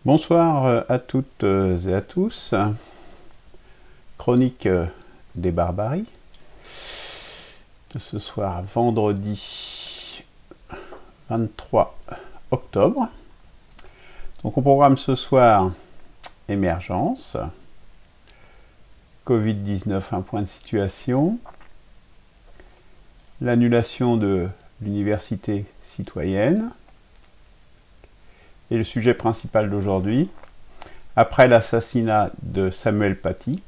Bonsoir à toutes et à tous. Chronique des barbaries de ce soir, vendredi 23 octobre. Donc au programme ce soir, émergence, Covid-19, un point de situation, l'annulation de l'université citoyenne, et le sujet principal d'aujourd'hui, après l'assassinat de Samuel Paty,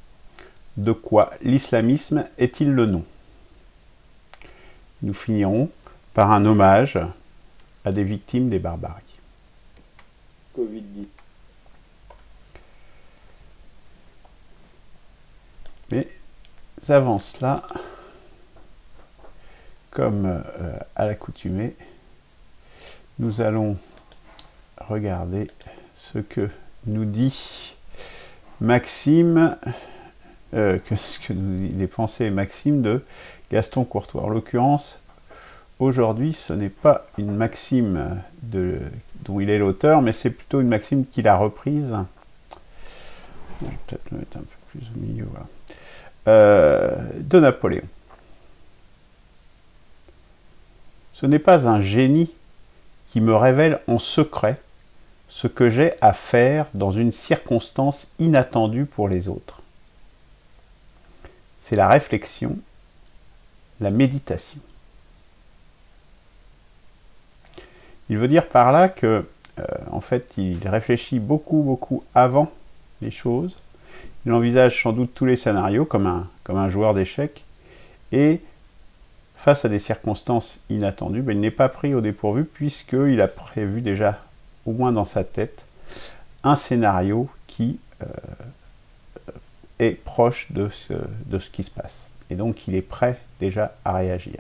de quoi l'islamisme est-il le nom? Nous finirons par un hommage à des victimes des barbaries. Covid-19. Mais avant cela, comme à l'accoutumée, nous allons regarder ce que nous dit Maxime, ce que nous dit les pensées et maximes de Gaston Courtois. En l'occurrence, aujourd'hui, ce n'est pas une maxime dont il est l'auteur, mais c'est plutôt une maxime qu'il a reprise. Je vais peut-être le mettre un peu plus au milieu, voilà. De Napoléon. Ce n'est pas un génie qui me révèle en secret ce que j'ai à faire dans une circonstance inattendue pour les autres. C'est la réflexion, la méditation. Il veut dire par là que, en fait, il réfléchit beaucoup avant les choses. Il envisage sans doute tous les scénarios comme un joueur d'échecs, et face à des circonstances inattendues, il n'est pas pris au dépourvu puisqu'il a prévu déjà, au moins dans sa tête, un scénario qui est proche de ce qui se passe. Et donc il est prêt déjà à réagir.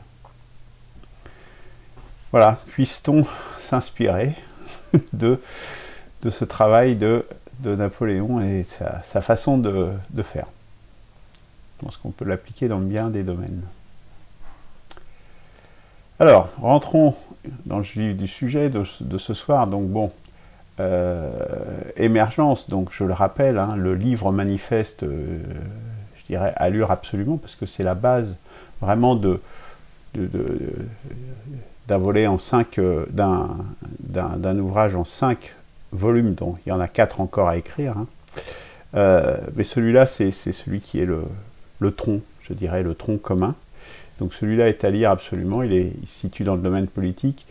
Voilà, puisse-t-on s'inspirer de ce travail de Napoléon et sa façon de faire. Je pense qu'on peut l'appliquer dans bien des domaines. Alors, rentrons dans le vif du sujet de ce soir. Donc bon, émergence, donc je le rappelle, hein, le livre manifeste, je dirais, allure absolument, parce que c'est la base vraiment d'un volet en 5, d'un ouvrage en 5 volumes, dont il y en a 4 encore à écrire. Hein. Mais celui-là, c'est celui qui est le tronc, je dirais, le tronc commun. Donc celui-là est à lire absolument, il se situe dans le domaine politique,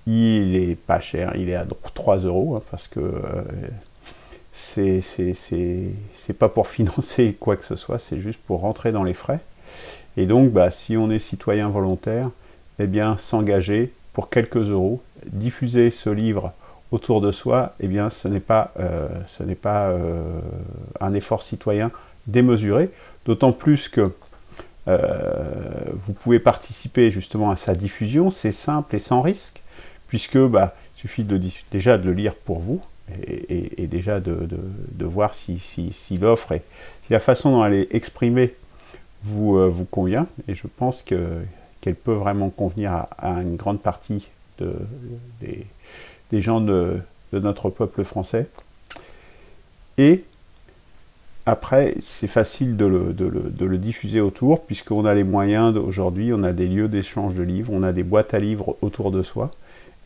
il est pas cher, il est à 3 €, hein, parce que c'est pas pour financer quoi que ce soit, c'est juste pour rentrer dans les frais. Et donc, si on est citoyen volontaire, eh bien, s'engager pour quelques euros, diffuser ce livre autour de soi, eh bien, ce n'est pas un effort citoyen démesuré, d'autant plus que vous pouvez participer justement à sa diffusion, c'est simple et sans risque, puisque il suffit déjà de le lire pour vous, et déjà de voir si l'offre et si la façon dont elle est exprimée vous convient, et je pense qu'elle peut vraiment convenir à une grande partie des gens de notre peuple français. Et après, c'est facile de le diffuser autour, puisqu'on a les moyens aujourd'hui, on a des lieux d'échange de livres, on a des boîtes à livres autour de soi.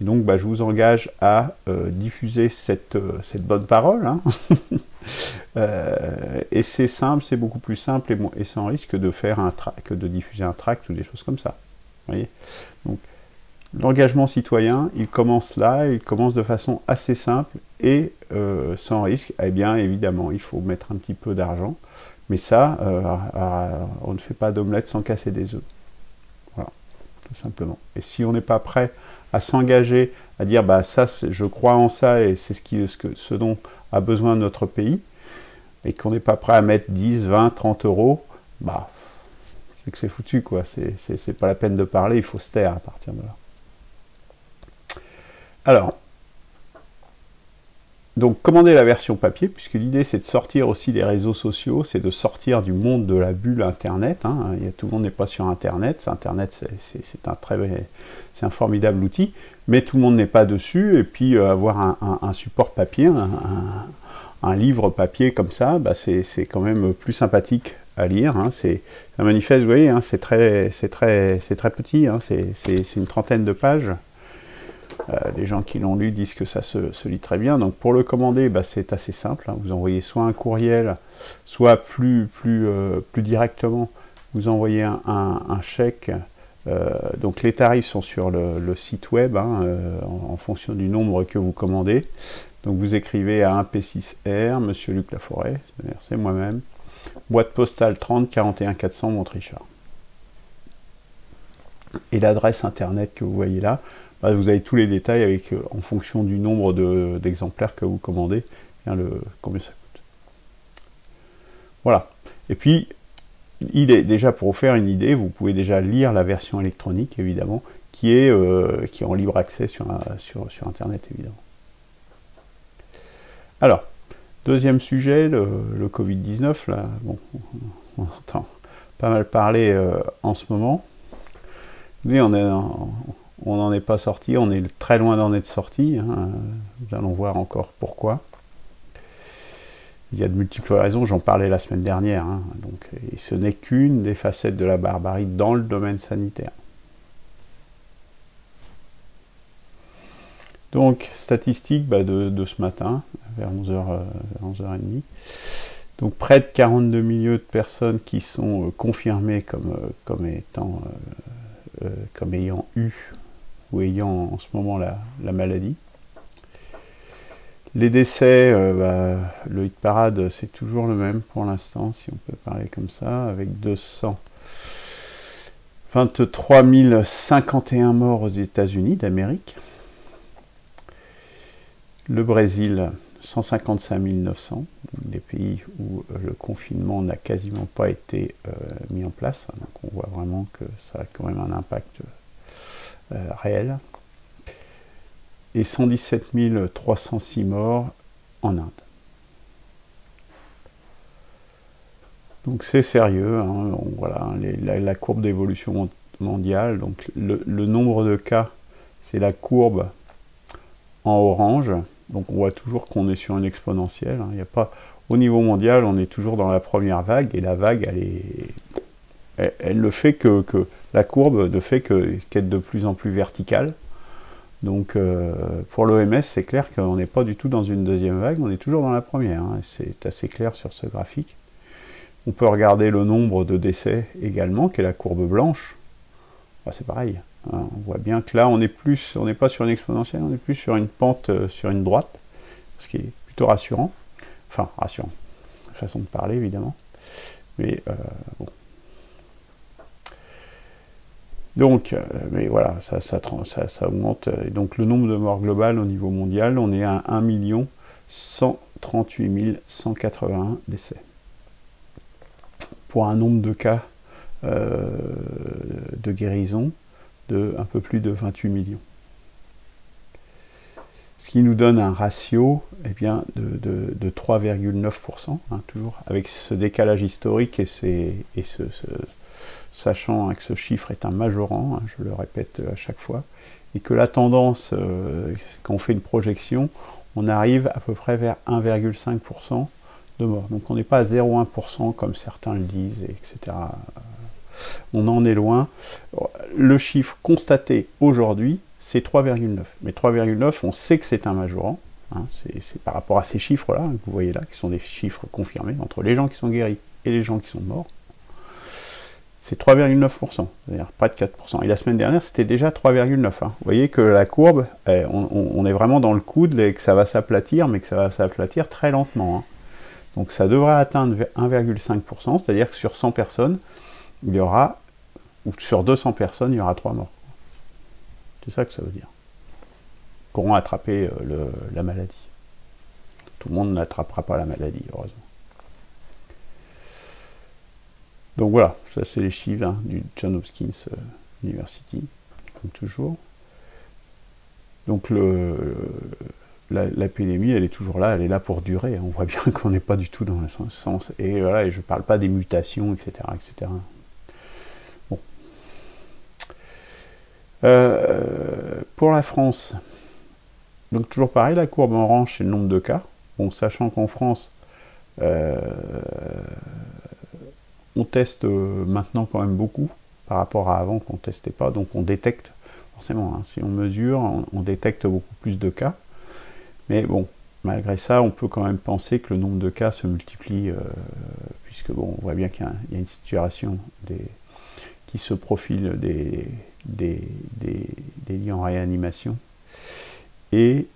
Et donc, je vous engage à diffuser cette bonne parole. Hein. Et c'est simple, c'est beaucoup plus simple et sans risque de faire que de diffuser un tract ou des choses comme ça. Vous voyez ? Donc, l'engagement citoyen, il commence là, il commence de façon assez simple et sans risque. Eh bien, évidemment, il faut mettre un petit peu d'argent, mais ça, on ne fait pas d'omelette sans casser des œufs. Voilà, tout simplement. Et si on n'est pas prêt à s'engager, à dire, ça, je crois en ça et c'est ce dont a besoin notre pays, et qu'on n'est pas prêt à mettre 10, 20, 30 euros, c'est que c'est foutu, quoi. C'est pas la peine de parler, il faut se taire à partir de là. Alors, donc commander la version papier, puisque l'idée c'est de sortir aussi des réseaux sociaux, c'est de sortir du monde de la bulle Internet. Hein. Tout le monde n'est pas sur Internet. Internet, c'est un formidable outil, mais tout le monde n'est pas dessus. Et puis avoir un support papier, un livre papier comme ça, c'est quand même plus sympathique à lire. Hein. C'est un manifeste, vous voyez, hein, c'est très petit. Hein. C'est une trentaine de pages. Les gens qui l'ont lu disent que ça se lit très bien. Donc pour le commander, c'est assez simple. Hein. Vous envoyez soit un courriel, soit plus directement, vous envoyez un chèque. Donc les tarifs sont sur le site web, hein, en fonction du nombre que vous commandez. Donc vous écrivez à 1P6R, Monsieur Luc Laforêt, c'est moi-même, boîte postale 30 41 400 Montrichard. Et l'adresse internet que vous voyez là, vous avez tous les détails en fonction du nombre d'exemplaires que vous commandez, combien ça coûte. Voilà. Et puis, déjà pour vous faire une idée, vous pouvez déjà lire la version électronique, évidemment, qui est en libre accès sur Internet, évidemment. Alors, deuxième sujet, le Covid-19, là, bon, on entend pas mal parler en ce moment. Mais on n'en est pas sorti, on est très loin d'en être sorti. Hein. Nous allons voir encore pourquoi. Il y a de multiples raisons, j'en parlais la semaine dernière. Hein. Donc, et ce n'est qu'une des facettes de la barbarie dans le domaine sanitaire. Donc, statistiques de ce matin, vers 11h30. Donc, près de 42 millions de personnes qui sont confirmées comme ayant eu ou ayant en ce moment la maladie. Les décès, le hit parade, c'est toujours le même pour l'instant, si on peut parler comme ça, avec 223 051 morts aux États-Unis d'Amérique. Le Brésil, 155 900, des pays où le confinement n'a quasiment pas été mis en place. Donc on voit vraiment que ça a quand même un impact réel. Et 117 306 morts en Inde. Donc c'est sérieux, hein, voilà, la courbe d'évolution mondiale, donc le nombre de cas, c'est la courbe en orange, donc on voit toujours qu'on est sur une exponentielle, hein, il n'y a pas, au niveau mondial, on est toujours dans la première vague, et la vague, elle ne fait que la courbe ne fait qu'être de plus en plus verticale. Donc pour l'OMS, c'est clair qu'on n'est pas du tout dans une deuxième vague, on est toujours dans la première, hein, c'est assez clair sur ce graphique. On peut regarder le nombre de décès également, qui est la courbe blanche. C'est pareil, hein, on voit bien que là, on n'est pas sur une exponentielle, on est plus sur une pente, sur une droite, ce qui est plutôt rassurant. Enfin, rassurant, façon de parler évidemment. Mais bon. Donc, mais voilà, ça augmente. Et donc le nombre de morts global au niveau mondial, on est à 1 138 181 décès. Pour un nombre de cas de guérison de un peu plus de 28 millions. Ce qui nous donne un ratio eh bien, de 3,9%, hein, toujours, avec ce décalage historique sachant que ce chiffre est un majorant, hein, je le répète à chaque fois, et que la tendance, quand on fait une projection, on arrive à peu près vers 1,5% de morts. Donc on n'est pas à 0,1% comme certains le disent, etc. On en est loin. Le chiffre constaté aujourd'hui, c'est 3,9. Mais 3,9, on sait que c'est un majorant. Hein, c'est par rapport à ces chiffres-là, que vous voyez là, qui sont des chiffres confirmés, entre les gens qui sont guéris et les gens qui sont morts. C'est 3,9%, c'est-à-dire près de 4%. Et la semaine dernière, c'était déjà 3,9. Hein. Vous voyez que la courbe, on est vraiment dans le coude et que ça va s'aplatir, mais que ça va s'aplatir très lentement. Hein. Donc ça devrait atteindre 1,5%, c'est-à-dire que sur 100 personnes, il y aura, ou sur 200 personnes, il y aura 3 morts. C'est ça que ça veut dire. Qui auront attrapé la maladie. Tout le monde n'attrapera pas la maladie, heureusement. Donc voilà, ça c'est les chiffres hein, du Johns Hopkins University, comme toujours. Donc l'épidémie, elle est toujours là, elle est là pour durer. On voit bien qu'on n'est pas du tout dans le sens. Et voilà, et je ne parle pas des mutations, etc. etc. Bon. Pour la France, donc toujours pareil, la courbe en orange, c'est le nombre de cas. Bon, sachant qu'en France, on teste maintenant quand même beaucoup par rapport à avant qu'on ne testait pas, donc on détecte forcément, hein, si on mesure, on détecte beaucoup plus de cas, mais bon, malgré ça, on peut quand même penser que le nombre de cas se multiplie, puisque bon, on voit bien qu'il y a une situation qui se profile des lits en réanimation, et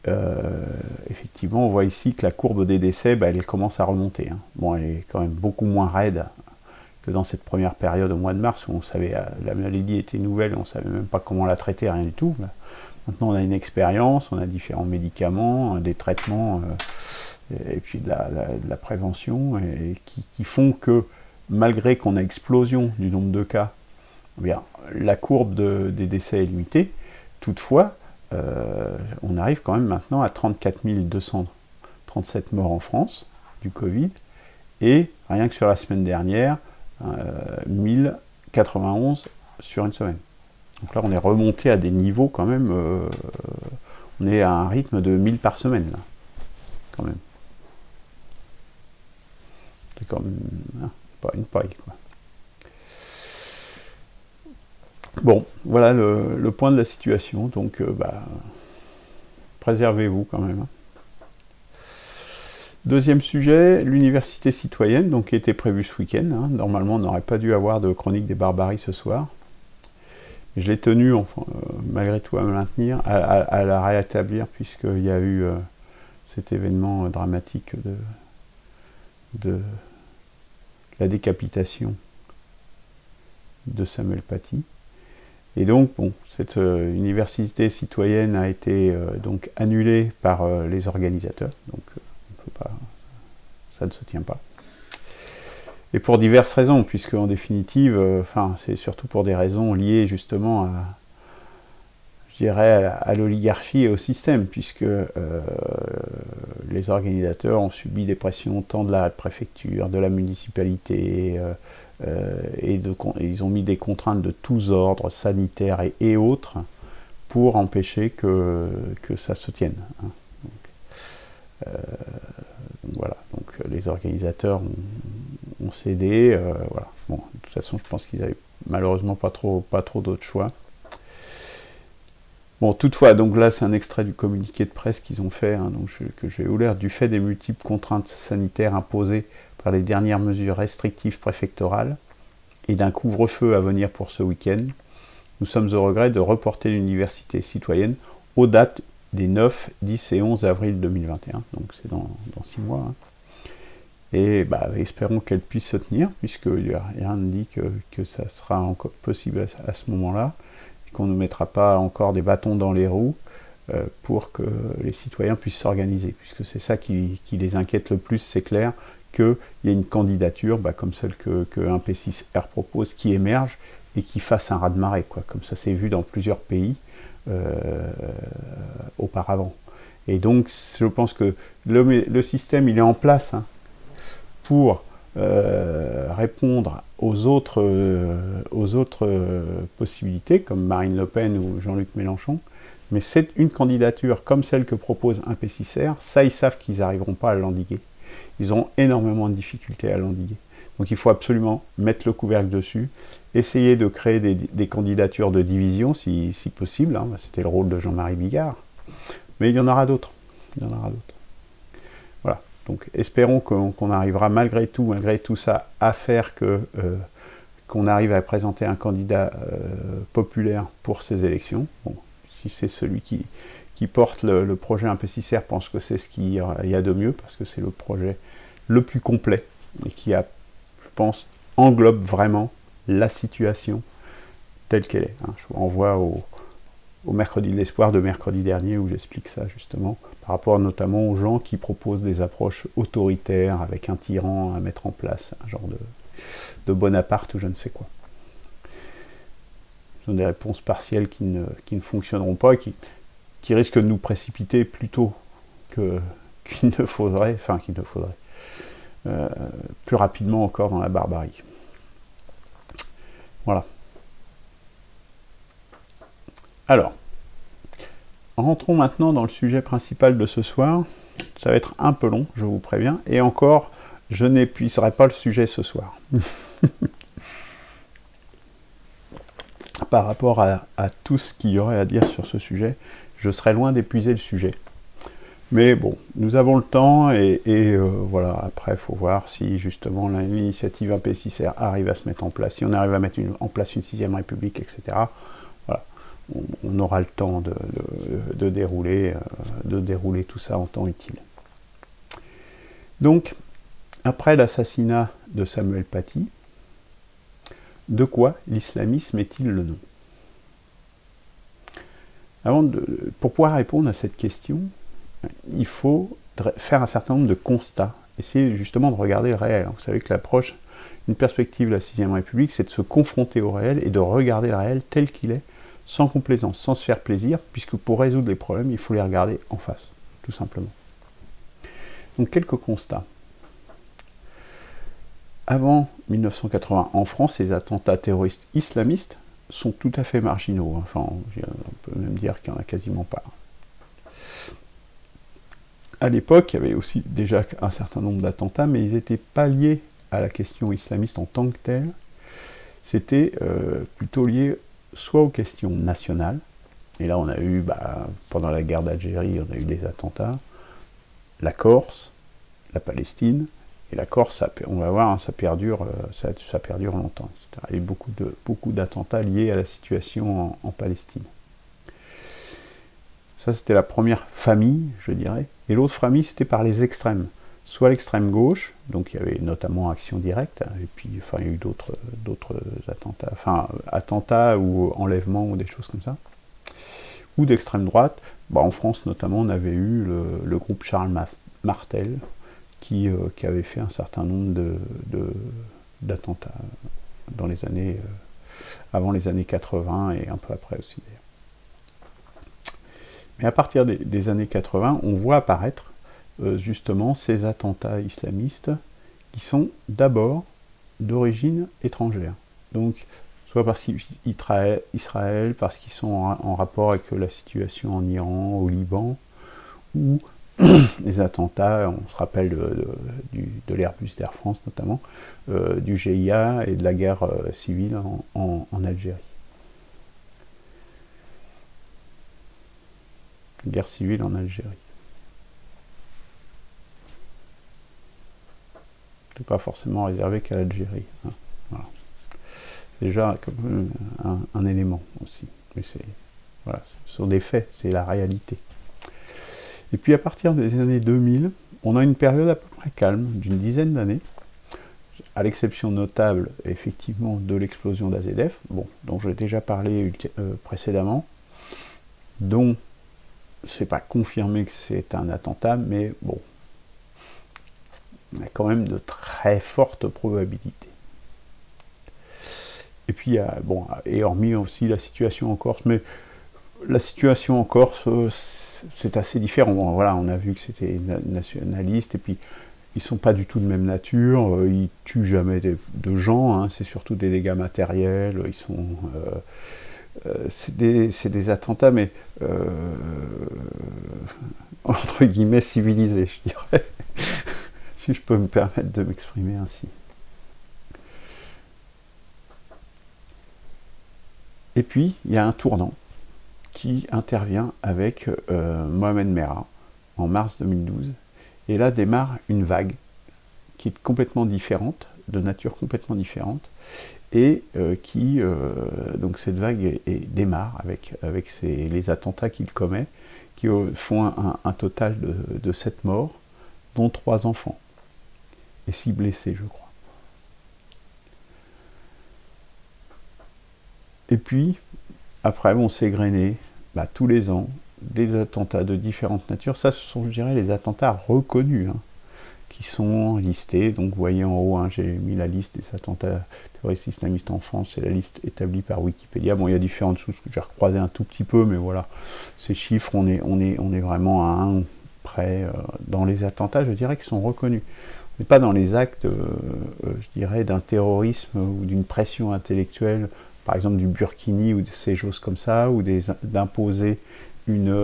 effectivement, on voit ici que la courbe des décès, elle commence à remonter. Hein. Bon, elle est quand même beaucoup moins raide que dans cette première période au mois de mars où on savait la maladie était nouvelle et on ne savait même pas comment la traiter, rien du tout. Maintenant on a une expérience, on a différents médicaments, des traitements et puis de la prévention et qui font que malgré qu'on a explosion du nombre de cas, eh bien, la courbe des décès est limitée. Toutefois, on arrive quand même maintenant à 34 237 morts en France du Covid et rien que sur la semaine dernière, 1091 sur une semaine. Donc là, on est remonté à des niveaux quand même. On est à un rythme de 1000 par semaine, là, quand même. C'est comme pas une paille, quoi. Bon, voilà le point de la situation. Donc, préservez-vous quand même. Hein. Deuxième sujet, l'université citoyenne, donc, qui était prévue ce week-end. Hein. Normalement, on n'aurait pas dû avoir de chronique des barbaries ce soir. Je l'ai tenu, enfin, malgré tout, à me maintenir, à la rétablir, puisqu'il y a eu cet événement dramatique de la décapitation de Samuel Paty. Et donc, bon, cette université citoyenne a été donc annulée par les organisateurs. Donc, ça ne se tient pas. Et pour diverses raisons, puisque en définitive, c'est surtout pour des raisons liées justement à l'oligarchie et au système, puisque les organisateurs ont subi des pressions tant de la préfecture, de la municipalité, et ils ont mis des contraintes de tous ordres, sanitaires et autres, pour empêcher que ça se tienne. Hein. Donc voilà, donc les organisateurs ont cédé, voilà. Bon, de toute façon, je pense qu'ils n'avaient malheureusement pas trop d'autres choix. Bon, toutefois, donc là, c'est un extrait du communiqué de presse qu'ils ont fait, hein, donc que je vais vous lire. Du fait des multiples contraintes sanitaires imposées par les dernières mesures restrictives préfectorales et d'un couvre-feu à venir pour ce week-end, nous sommes au regret de reporter l'université citoyenne aux dates des 9, 10 et 11 avril 2021, donc c'est dans 6 mois. Hein. Et bah, espérons qu'elle puisse se tenir, puisque rien ne dit que ça sera encore possible à ce moment-là, et qu'on ne mettra pas encore des bâtons dans les roues pour que les citoyens puissent s'organiser, puisque c'est ça qui les inquiète le plus, c'est clair, qu'il y ait une candidature comme celle qu'un P6R propose qui émerge et qui fasse un raz-de-marée, comme ça c'est vu dans plusieurs pays auparavant. Et donc je pense que le système il est en place pour répondre aux autres possibilités, comme Marine Le Pen ou Jean-Luc Mélenchon, mais c'est une candidature comme celle que propose un P6R, ça ils savent qu'ils n'arriveront pas à l'endiguer. Ils ont énormément de difficultés à l'endiguer. Donc il faut absolument mettre le couvercle dessus, essayer de créer des candidatures de division si possible, c'était le rôle de Jean-Marie Bigard, mais il y en aura d'autres. Voilà, donc espérons qu'on arrivera malgré tout ça, à faire qu'on arrive à présenter un candidat populaire pour ces élections. Bon, si c'est celui qui porte le projet un P6R, pense que c'est ce qu'il y a de mieux, parce que c'est le projet le plus complet, et qui je pense, englobe vraiment la situation telle qu'elle est. Je vous renvoie au mercredi de l'espoir de mercredi dernier, où j'explique ça justement, par rapport notamment aux gens qui proposent des approches autoritaires, avec un tyran à mettre en place, un genre de Bonaparte ou je ne sais quoi. Ce sont des réponses partielles qui ne fonctionneront pas, et qui risquent de nous précipiter plutôt qu'il ne faudrait, plus rapidement encore dans la barbarie. Voilà. Alors, rentrons maintenant dans le sujet principal de ce soir. Ça va être un peu long, je vous préviens, et encore, je n'épuiserai pas le sujet ce soir. Par rapport à tout ce qu'il y aurait à dire sur ce sujet, je serais loin d'épuiser le sujet. Mais bon, nous avons le temps, et voilà, après, il faut voir si justement l'initiative AP6R arrive à se mettre en place, si on arrive à mettre en place une 6ème République, etc. Voilà, on aura le temps de dérouler tout ça en temps utile. Donc, après l'assassinat de Samuel Paty, de quoi l'islamisme est-il le nom? Pour pouvoir répondre à cette question, il faut faire un certain nombre de constats, essayer justement de regarder le réel. Vous savez que l'approche, une perspective de la 6ème République, c'est de se confronter au réel et de regarder le réel tel qu'il est, sans complaisance, sans se faire plaisir, puisque pour résoudre les problèmes, il faut les regarder en face, tout simplement. Donc quelques constats. Avant 1980, en France, les attentats terroristes islamistes sont tout à fait marginaux. Enfin, on peut même dire qu'il n'y en a quasiment pas. À l'époque, il y avait aussi déjà un certain nombre d'attentats, mais ils n'étaient pas liés à la question islamiste en tant que telle. C'était plutôt lié soit aux questions nationales, et là on a eu, pendant la guerre d'Algérie, on a eu des attentats, la Corse, la Palestine, et la Corse, on va voir, ça perdure longtemps, etc. Il y a eu beaucoup d'attentats liés à la situation en Palestine. Ça, c'était la première famille, je dirais. Et l'autre famille, c'était par les extrêmes. Soit l'extrême gauche, donc il y avait notamment Action Directe, et puis il y a eu d'autres attentats, attentats ou enlèvements ou des choses comme ça. Ou d'extrême droite. En France, notamment, on avait eu le groupe Charles Martel, qui avait fait un certain nombre d'attentats dans les années, avant les années 80 et un peu après aussi. Mais à partir des années 80, on voit apparaître justement ces attentats islamistes qui sont d'abord d'origine étrangère. Donc, soit parce qu'Israël, parce qu'ils sont en rapport avec la situation en Iran, au Liban, ou les attentats, on se rappelle de l'Airbus d'Air France notamment, du GIA et de la guerre civile en Algérie. Guerre civile en Algérie. C'est pas forcément réservé qu'à l'Algérie. Voilà. C'est déjà comme un élément aussi. Mais voilà, ce sont des faits, c'est la réalité. Et puis à partir des années 2000, on a une période à peu près calme, d'une dizaine d'années, à l'exception notable, effectivement, de l'explosion d'AZF, bon, dont j'ai déjà parlé précédemment, dont c'est pas confirmé que c'est un attentat, mais bon, il y a quand même de très fortes probabilités. Et puis, bon, et hormis aussi la situation en Corse, mais la situation en Corse, c'est assez différent. Bon, voilà, on a vu que c'était nationaliste, et puis ils sont pas du tout de même nature, ils tuent jamais de gens, hein, c'est surtout des dégâts matériels, ils sont... c'est des attentats, mais entre guillemets civilisés, je dirais, si je peux me permettre de m'exprimer ainsi. Et puis, il y a un tournant qui intervient avec Mohamed Merah en mars 2012. Et là démarre une vague qui est complètement différente, de nature complètement différente, et donc cette vague démarre avec les attentats qu'il commet, qui font un total de 7 morts, dont 3 enfants, et 6 blessés, je crois. Et puis, après, on s'est grainé, tous les ans, des attentats de différentes natures. Ça, ce sont, je dirais, les attentats reconnus, hein, qui sont listés. Donc, vous voyez en haut, hein, j'ai mis la liste des attentats terroristes islamistes en France. C'est la liste établie par Wikipédia. Bon, il y a différentes choses que j'ai recroisées un tout petit peu, mais voilà, ces chiffres, on est vraiment à un près dans les attentats, je dirais, qui sont reconnus. On n'est pas dans les actes, je dirais, d'un terrorisme ou d'une pression intellectuelle, par exemple du burkini ou de ces choses comme ça, ou d'imposer des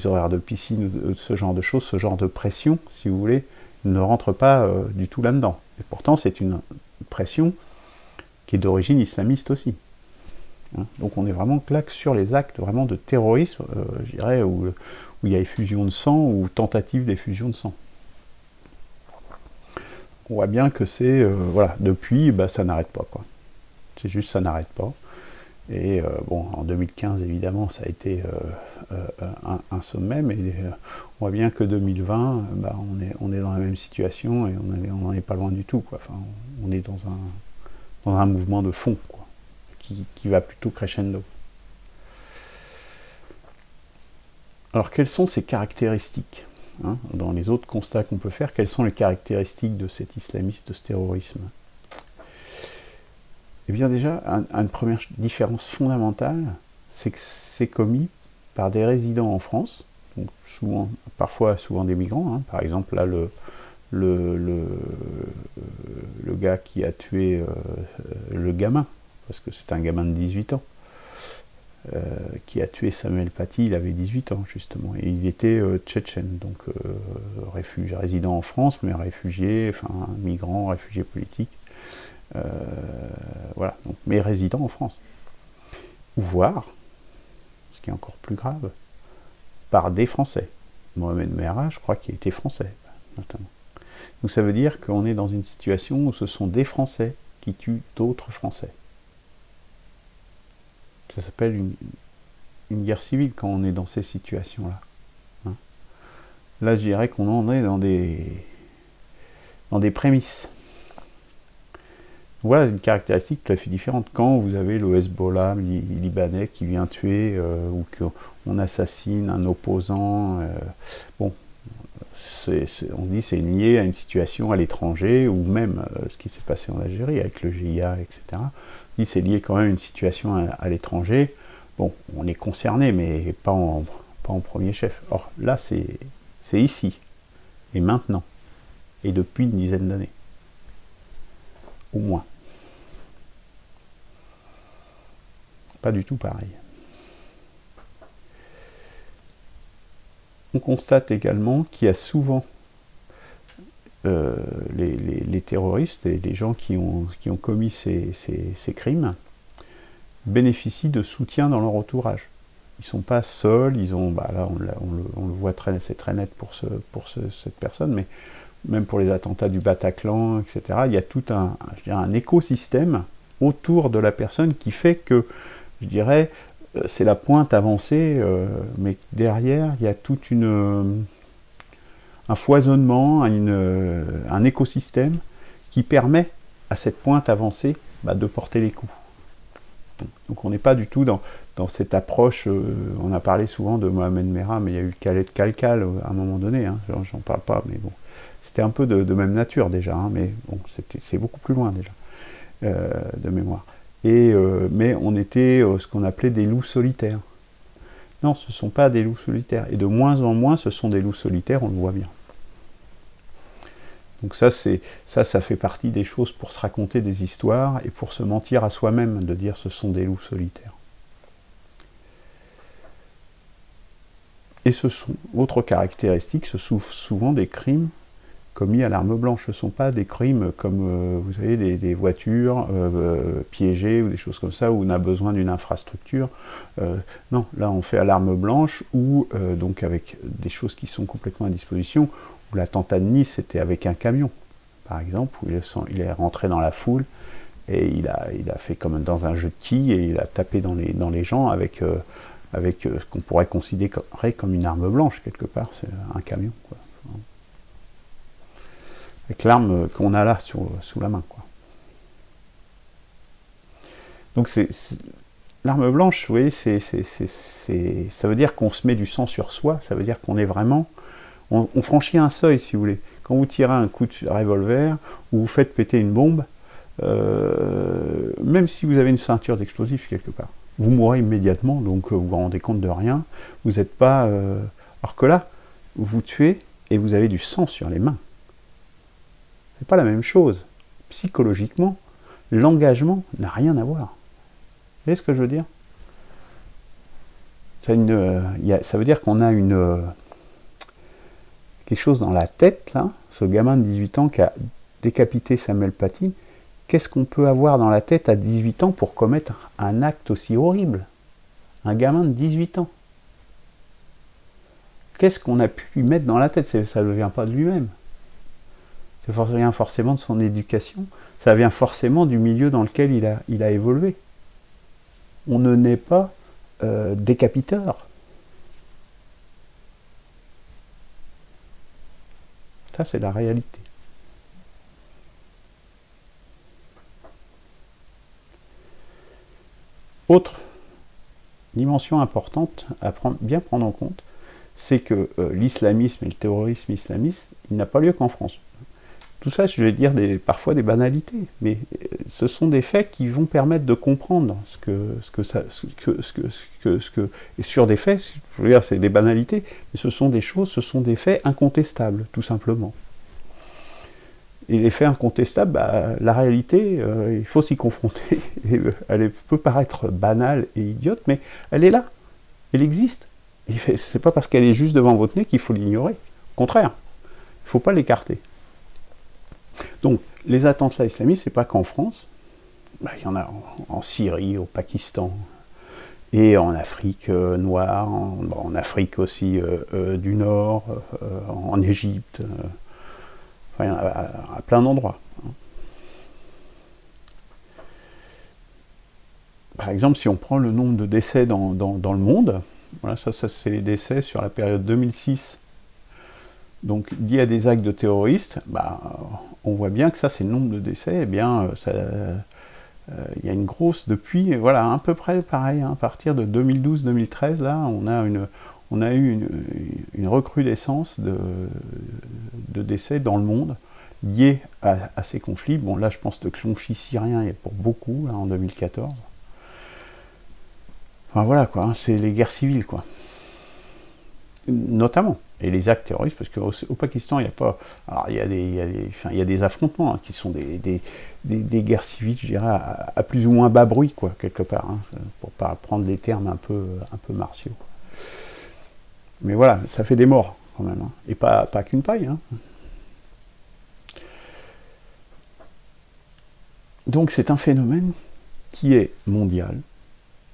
horaires de piscine, ce genre de choses, ce genre de pression, si vous voulez, ne rentre pas du tout là-dedans. Et pourtant, c'est une pression qui est d'origine islamiste aussi. Hein, donc on est vraiment claque sur les actes vraiment de terrorisme, je dirais, où il y a effusion de sang ou tentative d'effusion de sang. On voit bien que c'est, voilà, depuis, ça n'arrête pas, quoi. C'est juste, ça n'arrête pas. Et bon, en 2015, évidemment, ça a été un sommet, mais on voit bien que 2020, on est dans la même situation et on n'en est pas loin du tout, quoi. Enfin, on est dans un mouvement de fond, quoi, qui va plutôt crescendo. Alors, quelles sont ces caractéristiques? Hein, dans les autres constats qu'on peut faire, quelles sont les caractéristiques de cet islamisme, de ce terrorisme? Eh bien déjà, une première différence fondamentale, c'est que c'est commis par des résidents en France, donc parfois souvent des migrants, hein. Par exemple là le gars qui a tué le gamin, parce que c'est un gamin de 18 ans, qui a tué Samuel Paty, il avait 18 ans justement, et il était tchétchène, donc résident en France, mais réfugié, enfin migrant, réfugié politique, voilà, donc, mais résident en France. Ou voire, ce qui est encore plus grave, par des Français. Mohamed Merah, je crois qu'il était français, notamment. Donc ça veut dire qu'on est dans une situation où ce sont des Français qui tuent d'autres Français. Ça s'appelle une guerre civile quand on est dans ces situations-là. Hein. Là, je dirais qu'on en est dans des prémices. Voilà une caractéristique tout à fait différente. Quand vous avez le Hezbollah libanais qui vient tuer ou qu'on assassine un opposant, bon, on dit c'est lié à une situation à l'étranger, ou même ce qui s'est passé en Algérie avec le GIA, etc. On dit c'est lié quand même à une situation à l'étranger. Bon, on est concerné, mais pas en premier chef. Or, là, c'est ici, et maintenant, et depuis une dizaine d'années, au moins. Pas du tout pareil. On constate également qu'il y a souvent les terroristes et les gens qui ont commis ces crimes bénéficient de soutien dans leur entourage. Ils ne sont pas seuls, ils ont, là on le voit c'est très net pour cette personne, mais même pour les attentats du Bataclan, etc., il y a tout un écosystème autour de la personne qui fait que, je dirais, c'est la pointe avancée, mais derrière, il y a tout un foisonnement, un écosystème qui permet à cette pointe avancée de porter les coups. Donc on n'est pas du tout dans cette approche, on a parlé souvent de Mohamed Merah, mais il y a eu Khaled Kalkal à un moment donné, hein, j'en parle pas, mais bon, c'était un peu de même nature déjà, hein, mais bon, c'est beaucoup plus loin déjà, de mémoire. Mais on était ce qu'on appelait des loups solitaires. Non, ce ne sont pas des loups solitaires, et de moins en moins ce sont des loups solitaires, on le voit bien. Donc ça fait partie des choses pour se raconter des histoires et pour se mentir à soi-même, de dire ce sont des loups solitaires. Et ce sont, autre caractéristique, ce sont souvent des crimes commis à l'arme blanche. Ce ne sont pas des crimes comme, vous savez, des voitures piégées ou des choses comme ça, où on a besoin d'une infrastructure. Non, là on fait à l'arme blanche, ou donc avec des choses qui sont complètement à disposition. Où l'attentat de Nice, c'était avec un camion, par exemple, où il est rentré dans la foule, et il a fait comme dans un jeu de quilles, et il a tapé dans les gens avec ce qu'on pourrait considérer comme une arme blanche, quelque part, c'est un camion, quoi. Avec l'arme qu'on a là sous la main, quoi. Donc l'arme blanche, vous voyez, ça veut dire qu'on se met du sang sur soi, ça veut dire qu'on est vraiment... On franchit un seuil, si vous voulez. Quand vous tirez un coup de revolver, ou vous faites péter une bombe, même si vous avez une ceinture d'explosifs quelque part, vous mourrez immédiatement, donc vous vous rendez compte de rien, vous n'êtes pas... Alors que là, vous tuez, et vous avez du sang sur les mains. C'est pas la même chose. Psychologiquement, l'engagement n'a rien à voir. Vous voyez ce que je veux dire? Ça veut dire qu'on a quelque chose dans la tête, là, ce gamin de 18 ans qui a décapité Samuel Paty. Qu'est-ce qu'on peut avoir dans la tête à 18 ans pour commettre un acte aussi horrible? Un gamin de 18 ans. Qu'est-ce qu'on a pu lui mettre dans la tête? Ça ne vient pas de lui-même. Ça vient forcément de son éducation. Ça vient forcément du milieu dans lequel il a évolué. On ne naît pas décapiteur. Ça, c'est la réalité. Autre dimension importante à bien prendre en compte, c'est que l'islamisme et le terrorisme islamiste, il n'a pas lieu qu'en France. Tout ça, je vais dire parfois des banalités, mais ce sont des faits qui vont permettre de comprendre et sur des faits, je veux dire, c'est des banalités, mais ce sont des faits incontestables, tout simplement. Et les faits incontestables, la réalité, il faut s'y confronter. Et, elle peut paraître banale et idiote, mais elle est là, elle existe. C'est pas parce qu'elle est juste devant votre nez qu'il faut l'ignorer. Au contraire, il ne faut pas l'écarter. Donc, les attentats islamistes, c'est pas qu'en France. Il y en a en Syrie, au Pakistan, et en Afrique noire, en Afrique aussi du Nord, en Égypte, enfin, il y en a à plein d'endroits. Par exemple, si on prend le nombre de décès dans le monde, voilà, ça c'est les décès sur la période 2006. Donc, lié à des actes de terroristes, on voit bien que ça, c'est le nombre de décès. Eh bien, il y a une grosse, depuis, voilà, à peu près pareil, hein, à partir de 2012-2013, là, on a eu une recrudescence de décès dans le monde liés à ces conflits. Bon, là, je pense que le conflit syrien est pour beaucoup, là, en 2014. Enfin, voilà, quoi, hein, c'est les guerres civiles, quoi. Notamment. Et les actes terroristes, parce qu'au Pakistan, il n'y a pas... Alors, il y a des affrontements, hein, qui sont des guerres civiles, je dirais, à plus ou moins bas bruit, quoi, quelque part, hein, pour ne pas prendre les termes un peu martiaux. Mais voilà, ça fait des morts, quand même, hein, et pas qu'une paille. Hein. Donc, c'est un phénomène qui est mondial,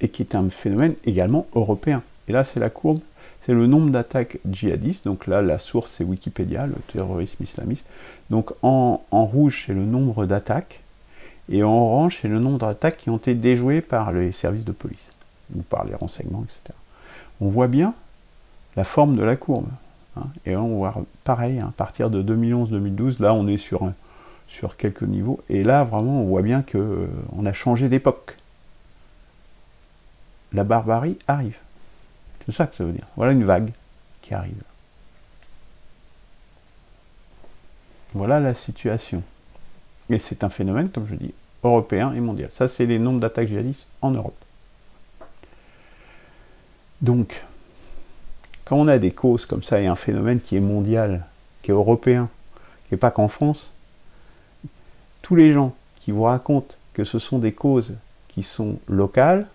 et qui est un phénomène également européen. Et là, c'est la courbe. C'est le nombre d'attaques djihadistes, donc là la source c'est Wikipédia, le terrorisme islamiste. Donc en rouge c'est le nombre d'attaques, et en orange c'est le nombre d'attaques qui ont été déjouées par les services de police. ou par les renseignements, etc. On voit bien la forme de la courbe. Hein, et on voit pareil, hein, à partir de 2011-2012, là on est sur quelques niveaux, et là vraiment on voit bien qu'on a changé d'époque. La barbarie arrive. C'est ça que ça veut dire. Voilà une vague qui arrive. Voilà la situation. Et c'est un phénomène, comme je dis, européen et mondial. Ça, c'est les nombres d'attaques djihadistes en Europe. Donc, quand on a des causes comme ça et un phénomène qui est mondial, qui est européen, qui n'est pas qu'en France, tous les gens qui vous racontent que ce sont des causes qui sont locales,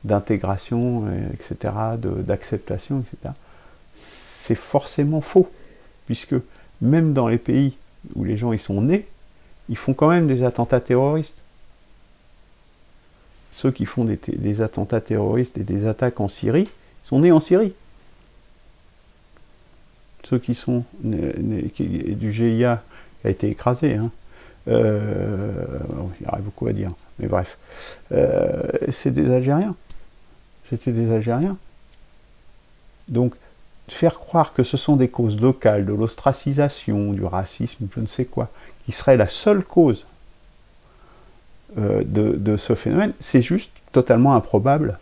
d'intégration, etc., d'acceptation, etc., c'est forcément faux, puisque même dans les pays où les gens y sont nés, ils font quand même des attentats terroristes. Ceux qui font des attentats terroristes et des attaques en Syrie sont nés en Syrie. Ceux qui sont du GIA qui a été écrasé, hein. Il y aurait beaucoup à dire, mais bref, c'est des Algériens. C'était des Algériens. Donc, faire croire que ce sont des causes locales, de l'ostracisation, du racisme, je ne sais quoi, qui serait la seule cause de ce phénomène, c'est juste totalement improbable.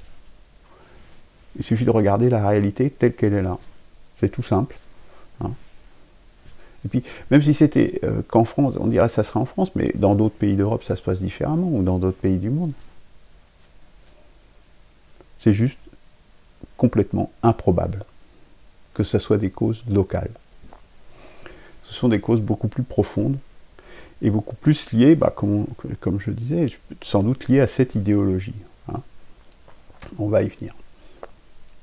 Il suffit de regarder la réalité telle qu'elle est là. C'est tout simple. Hein. Et puis, même si c'était qu'en France, on dirait que ça serait en France, mais dans d'autres pays d'Europe, ça se passe différemment, ou dans d'autres pays du monde. C'est juste complètement improbable que ce soit des causes locales. Ce sont des causes beaucoup plus profondes et beaucoup plus liées, comme je disais, sans doute liées à cette idéologie. Hein. On va y venir.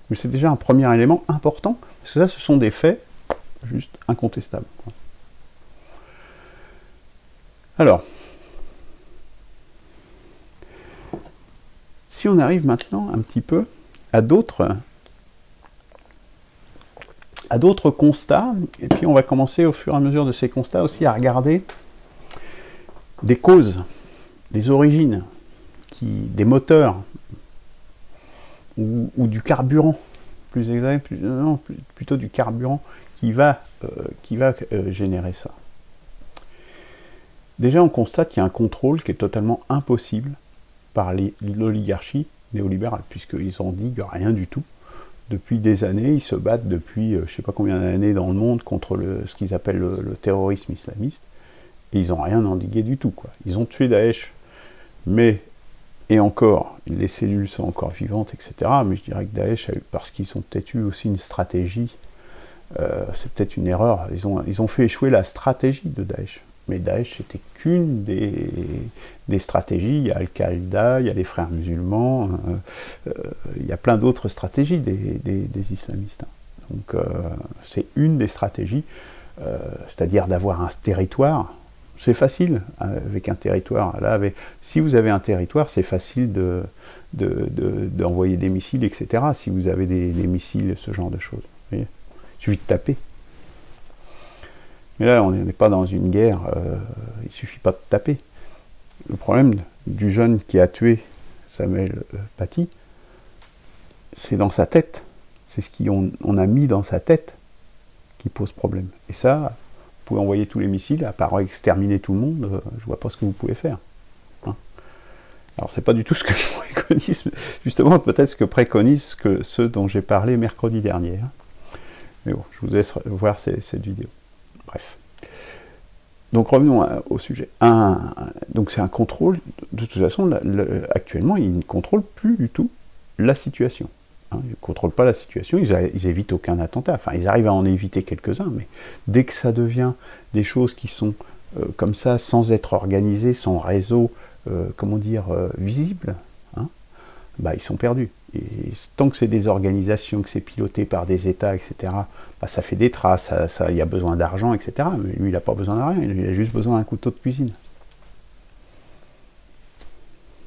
Mais c'est déjà un premier élément important, parce que ça, ce sont des faits juste incontestables. Alors, si on arrive maintenant un petit peu à d'autres constats, et puis on va commencer au fur et à mesure de ces constats aussi à regarder des causes, des origines, des moteurs, ou du carburant, plus exact, plutôt du carburant qui va générer ça. Déjà on constate qu'il y a un contrôle qui est totalement impossible par l'oligarchie néolibérale, puisqu'ils n'en disent rien du tout. Depuis des années, ils se battent depuis je ne sais pas combien d'années dans le monde contre ce qu'ils appellent le terrorisme islamiste, et ils n'ont rien endigué du tout, quoi. Ils ont tué Daesh, mais, et encore, les cellules sont encore vivantes, etc. Mais je dirais que Daesh, parce qu'ils ont peut-être eu aussi une stratégie, c'est peut-être une erreur, ils ont fait échouer la stratégie de Daesh. Mais Daesh, c'était qu'une des stratégies. Il y a Al-Qaïda, il y a les frères musulmans, il y a plein d'autres stratégies des islamistes. Donc, c'est une des stratégies, c'est-à-dire d'avoir un territoire. C'est facile avec un territoire. Là, si vous avez un territoire, c'est facile d'envoyer des missiles, etc. Si vous avez des missiles, ce genre de choses. Vous voyez, il suffit de taper. Mais là, on n'est pas dans une guerre, il ne suffit pas de taper. Le problème du jeune qui a tué Samuel Paty, c'est dans sa tête. C'est ce qu'on a mis dans sa tête qui pose problème. Et ça, vous pouvez envoyer tous les missiles, à part exterminer tout le monde, je ne vois pas ce que vous pouvez faire. Hein. Alors, c'est pas du tout ce que je préconise, justement, peut-être ce que préconisent ceux dont j'ai parlé mercredi dernier. Hein. Mais bon, je vous laisse voir cette vidéo. Bref. Donc revenons au sujet. Donc c'est un contrôle, de toute façon, actuellement, ils ne contrôlent plus du tout la situation. Hein, ils ne contrôlent pas la situation, ils évitent aucun attentat. Enfin, ils arrivent à en éviter quelques-uns, mais dès que ça devient des choses qui sont comme ça, sans être organisées, sans réseau, visible, hein, ils sont perdus. Et tant que c'est des organisations, que c'est piloté par des États, etc., ça fait des traces, il y a besoin d'argent, etc. Mais lui, il n'a pas besoin de rien, il a juste besoin d'un couteau de cuisine.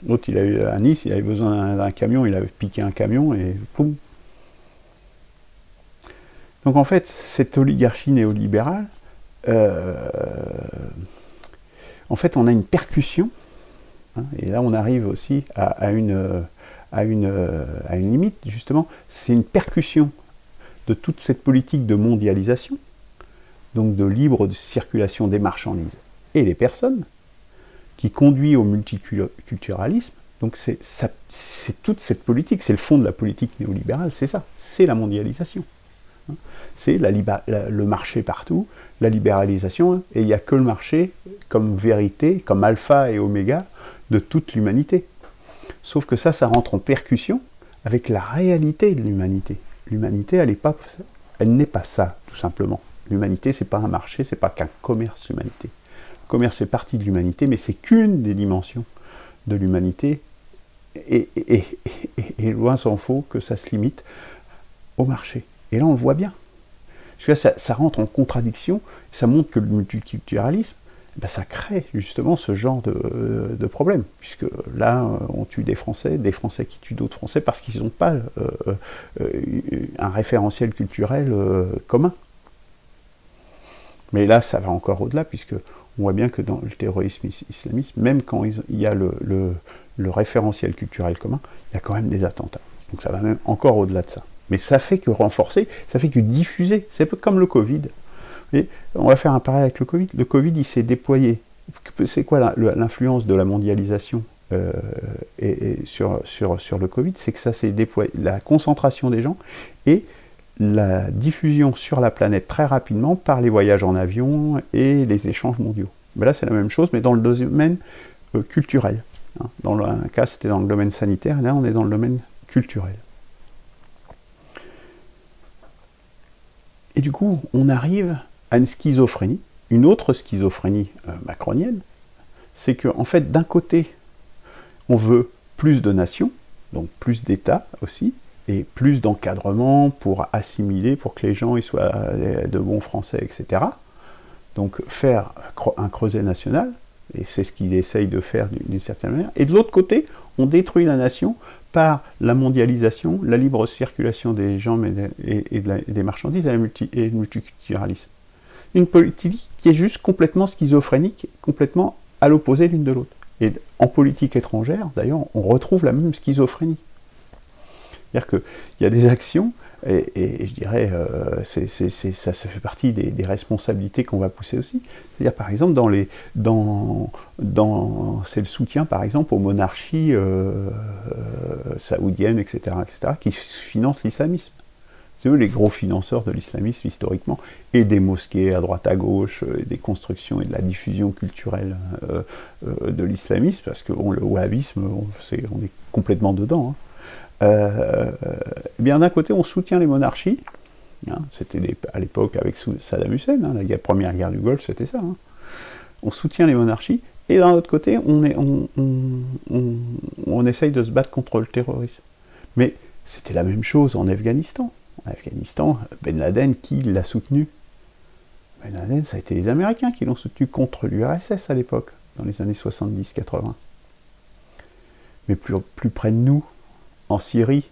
L'autre, à Nice, il avait besoin d'un camion, il avait piqué un camion et poum. Donc en fait, cette oligarchie néolibérale, en fait, on a une percussion, hein, et là on arrive aussi à à une limite, justement, c'est une percussion de toute cette politique de mondialisation, donc de libre circulation des marchandises et des personnes, qui conduit au multiculturalisme. Donc c'est toute cette politique, c'est le fond de la politique néolibérale, c'est ça, c'est la mondialisation. C'est le marché partout, la libéralisation, et il n'y a que le marché comme vérité, comme alpha et oméga de toute l'humanité. Sauf que ça rentre en percussion avec la réalité de l'humanité. L'humanité, elle n'est pas ça, tout simplement. L'humanité, c'est pas un marché, c'est pas qu'un commerce, l'humanité. Le commerce fait partie de l'humanité, mais c'est qu'une des dimensions de l'humanité, et loin s'en faut que ça se limite au marché. Et là, on le voit bien. Parce que là, ça rentre en contradiction, ça montre que le multiculturalisme, ben, ça crée justement ce genre de problème. Puisque là, on tue des Français qui tuent d'autres Français parce qu'ils n'ont pas un référentiel culturel commun. Mais là, ça va encore au-delà, puisque on voit bien que dans le terrorisme islamiste, même quand il y a le référentiel culturel commun, il y a quand même des attentats. Donc ça va même encore au-delà de ça. Mais ça fait que renforcer, ça fait que diffuser. C'est un peu comme le Covid. Et on va faire un parallèle avec le Covid. Le Covid, il s'est déployé. C'est quoi l'influence de la mondialisation sur le Covid? C'est que ça s'est déployé. La concentration des gens et la diffusion sur la planète très rapidement par les voyages en avion et les échanges mondiaux. Mais là, c'est la même chose, mais dans le domaine culturel. Dans un cas, c'était dans le domaine sanitaire, et là, on est dans le domaine culturel. Et du coup, on arrive à une schizophrénie, une autre schizophrénie macronienne, c'est qu'en fait, d'un côté, on veut plus de nations, donc plus d'États aussi, et plus d'encadrement pour assimiler, pour que les gens ils soient de bons Français, etc. Donc faire un creuset national, et c'est ce qu'il essaye de faire d'une certaine manière. Et de l'autre côté, on détruit la nation par la mondialisation, la libre circulation des gens et des marchandises et le multiculturalisme. Une politique qui est juste complètement schizophrénique, complètement à l'opposé l'une de l'autre. Et en politique étrangère, d'ailleurs, on retrouve la même schizophrénie. C'est-à-dire qu'il y a des actions, et je dirais, ça fait partie des responsabilités qu'on va pousser aussi. C'est-à-dire, par exemple, c'est le soutien, par exemple, aux monarchies saoudiennes, etc., qui financent l'islamisme. C'est eux les gros financeurs de l'islamisme, historiquement, et des mosquées à droite à gauche, et des constructions et de la diffusion culturelle de l'islamisme, parce que le wahhabisme, on est complètement dedans, hein. Eh bien d'un côté on soutient les monarchies, hein, c'était à l'époque avec Saddam Hussein, hein, la première guerre du Golfe, c'était ça, hein. On soutient les monarchies, et d'un autre côté on essaye de se battre contre le terrorisme. Mais c'était la même chose en Afghanistan. En Afghanistan, Ben Laden, qui l'a soutenu? Ben Laden, ça a été les Américains qui l'ont soutenu contre l'URSS à l'époque, dans les années 70-80. Mais plus près de nous, en Syrie,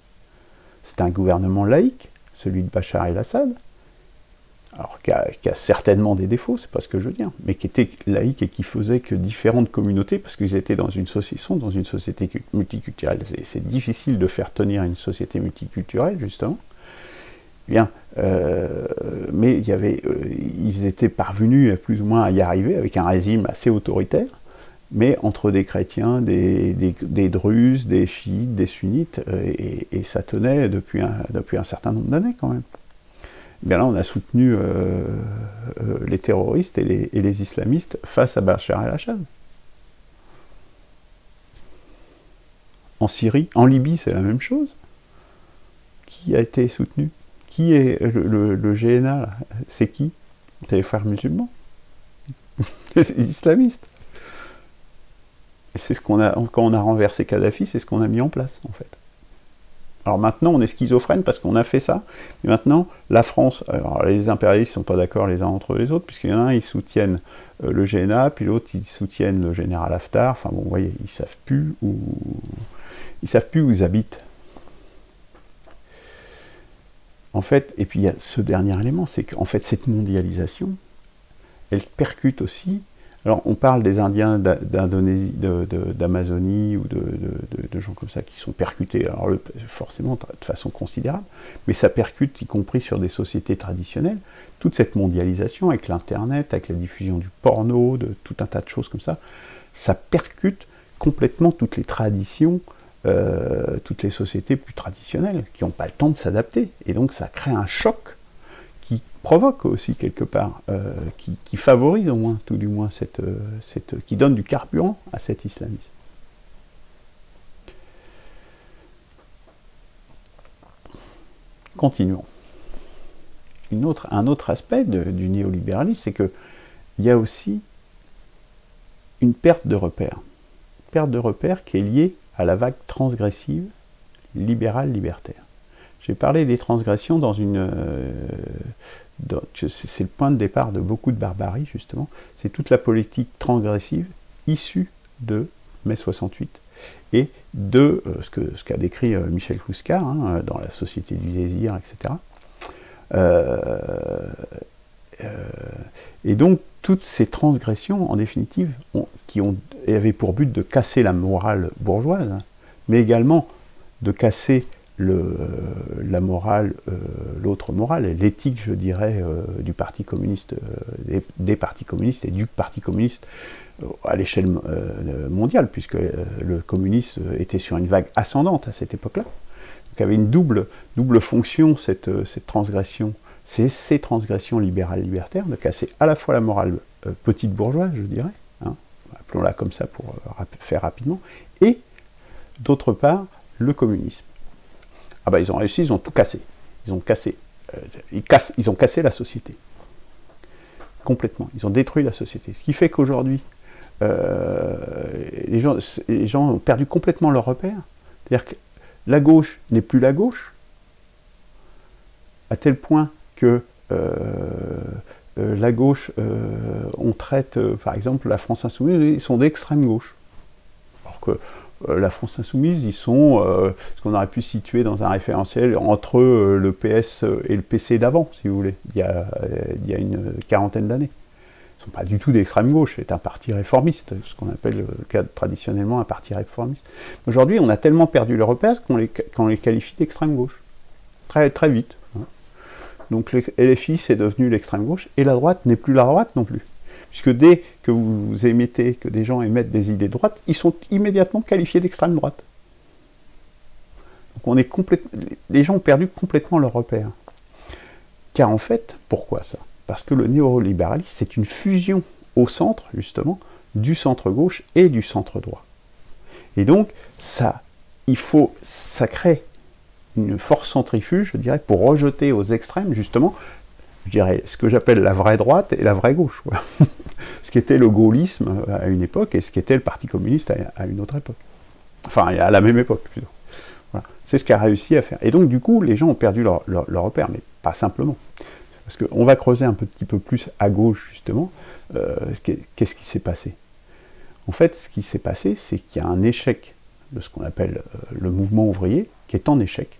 c'était un gouvernement laïque, celui de Bachar el-Assad, alors qui a certainement des défauts, c'est pas ce que je veux dire, mais qui était laïque et qui faisait que différentes communautés, parce qu'ils étaient dans une société multiculturelle. C'est difficile de faire tenir une société multiculturelle, justement. Bien, mais ils étaient parvenus plus ou moins à y arriver avec un régime assez autoritaire, mais entre des chrétiens, des druzes, des chiites, des sunnites, et ça tenait depuis un certain nombre d'années quand même. Bien là, on a soutenu les terroristes et les islamistes face à Bachar el-Assad. En Syrie, en Libye, c'est la même chose. Qui a été soutenu? Qui est le GNA là? C'est qui? C'est les frères musulmans. Les islamistes. C'est ce qu'on a, quand on a renversé Kadhafi, c'est ce qu'on a mis en place, en fait. Alors maintenant, on est schizophrène parce qu'on a fait ça, et maintenant, la France, alors les impérialistes ne sont pas d'accord les uns entre les autres, puisqu'il y en a un, ils soutiennent le GNA, puis l'autre, ils soutiennent le général Haftar, enfin bon, vous voyez, ils savent plus où ils habitent. En fait, et puis il y a ce dernier élément, c'est qu'en fait, cette mondialisation, elle percute aussi Alors, on parle des Indiens d'Indonésie, d'Amazonie ou de gens comme ça qui sont percutés, alors forcément de façon considérable, mais ça percute y compris sur des sociétés traditionnelles. Toute cette mondialisation avec l'Internet, avec la diffusion du porno, de tout un tas de choses comme ça percute complètement toutes les traditions, toutes les sociétés plus traditionnelles qui n'ont pas le temps de s'adapter. Et donc ça crée un choc qui provoque aussi quelque part, qui favorise au moins, tout du moins, qui donne du carburant à cet islamisme. Continuons. Un autre aspect du néolibéralisme, c'est qu'il y a aussi une perte de repères. Perte de repères qui est liée à la vague transgressive libérale-libertaire. J'ai parlé des transgressions dans une... c'est le point de départ de beaucoup de barbarie, justement. C'est toute la politique transgressive issue de mai 68 et de ce qu'a décrit Michel Clouscar dans La Société du désir, etc. Et donc, toutes ces transgressions, en définitive, avaient pour but de casser la morale bourgeoise, mais également de casser la morale, l'autre morale, l'éthique, je dirais, du Parti communiste, des partis communistes et du Parti communiste à l'échelle mondiale, puisque le communisme était sur une vague ascendante à cette époque-là. Donc il y avait une double fonction, cette transgression, ces transgressions libérales-libertaires, de casser à la fois la morale petite bourgeoise, je dirais, appelons-la comme ça pour faire rapidement, et d'autre part, le communisme. Ah ben ils ont réussi, ils ont tout cassé. Ils ont cassé la société. Complètement. Ils ont détruit la société. Ce qui fait qu'aujourd'hui, les gens ont perdu complètement leur repère. C'est-à-dire que la gauche n'est plus la gauche, à tel point que la gauche, on traite, par exemple, la France Insoumise, ils sont d'extrême gauche. Alors que la France Insoumise, ils sont ce qu'on aurait pu situer dans un référentiel entre le PS et le PC d'avant, si vous voulez, il y a une quarantaine d'années. Ils ne sont pas du tout d'extrême gauche, c'est un parti réformiste, ce qu'on appelle traditionnellement un parti réformiste. Aujourd'hui, on a tellement perdu le repère qu'on les qualifie d'extrême gauche, très, très vite. Donc LFI, c'est devenu l'extrême gauche, et la droite n'est plus la droite non plus. Puisque dès que vous émettez, que des gens émettent des idées de droite, ils sont immédiatement qualifiés d'extrême droite. Donc les gens ont perdu complètement leur repère. Car en fait, pourquoi ça? Parce que le néolibéralisme, c'est une fusion au centre, justement, du centre-gauche et du centre-droit. Et donc, ça crée une force centrifuge, je dirais, pour rejeter aux extrêmes, justement, je dirais, ce que j'appelle la vraie droite et la vraie gauche. Quoi. Ce qui était le gaullisme à une époque et ce qui était le Parti communiste à une autre époque. Enfin, à la même époque, plutôt. Voilà. C'est ce qu'a réussi à faire. Et donc, du coup, les gens ont perdu leur repère, mais pas simplement. Parce qu'on va creuser un petit peu plus à gauche, justement. Qu'est-ce qui s'est passé? En fait, ce qui s'est passé, c'est qu'il y a un échec de ce qu'on appelle le mouvement ouvrier, qui est en échec.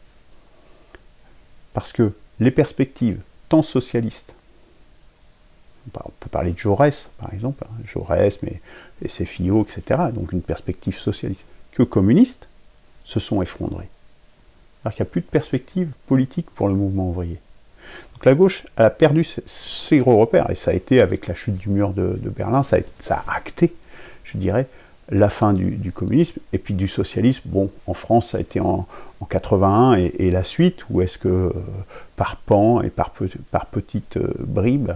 Parce que les perspectives tant socialistes, on peut parler de Jaurès, par exemple, Jaurès, mais SFIO, etc., donc une perspective socialiste, que communiste, se sont effondrés. Alors qu'il n'y a plus de perspective politique pour le mouvement ouvrier. Donc la gauche a perdu ses gros repères, et ça a été avec la chute du mur de Berlin, ça a acté, je dirais, la fin du communisme, et puis du socialisme. Bon, en France, ça a été en 81, et la suite, où est-ce que, par pans et par petites bribes,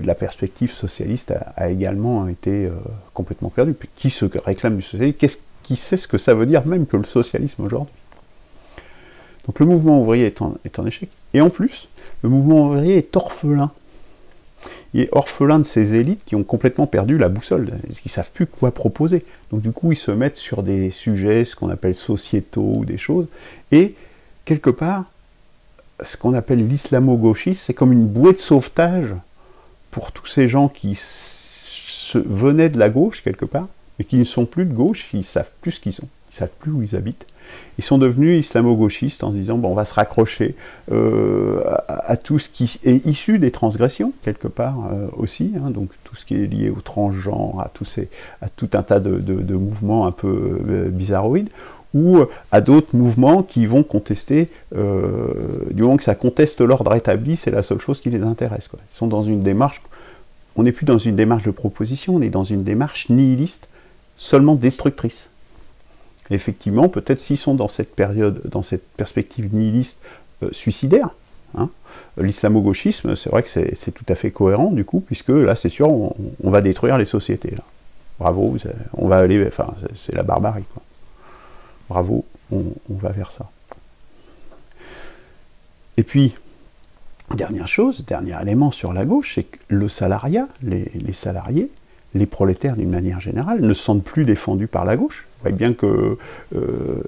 la perspective socialiste a également été complètement perdue. Puis qui se réclame du socialisme? Qui sait ce que ça veut dire même que le socialisme aujourd'hui? Donc le mouvement ouvrier est en échec. Et en plus, le mouvement ouvrier est orphelin. Il est orphelin de ces élites qui ont complètement perdu la boussole, qui ne savent plus quoi proposer. Donc du coup, ils se mettent sur des sujets, ce qu'on appelle sociétaux, ou des choses, et quelque part, ce qu'on appelle l'islamo-gauchisme, c'est comme une bouée de sauvetage pour tous ces gens qui venaient de la gauche, quelque part, mais qui ne sont plus de gauche, ils ne savent plus ce qu'ils sont, ils ne savent plus où ils habitent, Ils sont devenus islamo-gauchistes en se disant, bon, on va se raccrocher à tout ce qui est issu des transgressions, quelque part aussi, hein, donc tout ce qui est lié au transgenre, à tout un tas de mouvements un peu bizarroïdes, ou à d'autres mouvements qui vont contester, du moment que ça conteste l'ordre établi, c'est la seule chose qui les intéresse, quoi. Ils sont dans une démarche, on n'est plus dans une démarche de proposition, on est dans une démarche nihiliste, seulement destructrice. Et effectivement, peut-être s'ils sont dans cette période, dans cette perspective nihiliste suicidaire, hein, l'islamo-gauchisme, c'est vrai que c'est tout à fait cohérent du coup, puisque là, c'est sûr, on va détruire les sociétés. Là. Bravo, on va aller, enfin, c'est la barbarie, quoi. Bravo, on va vers ça. Et puis, dernière chose, dernier élément sur la gauche, c'est que le salariat, les salariés, les prolétaires d'une manière générale, ne se sentent plus défendus par la gauche. Vous voyez bien qu'ils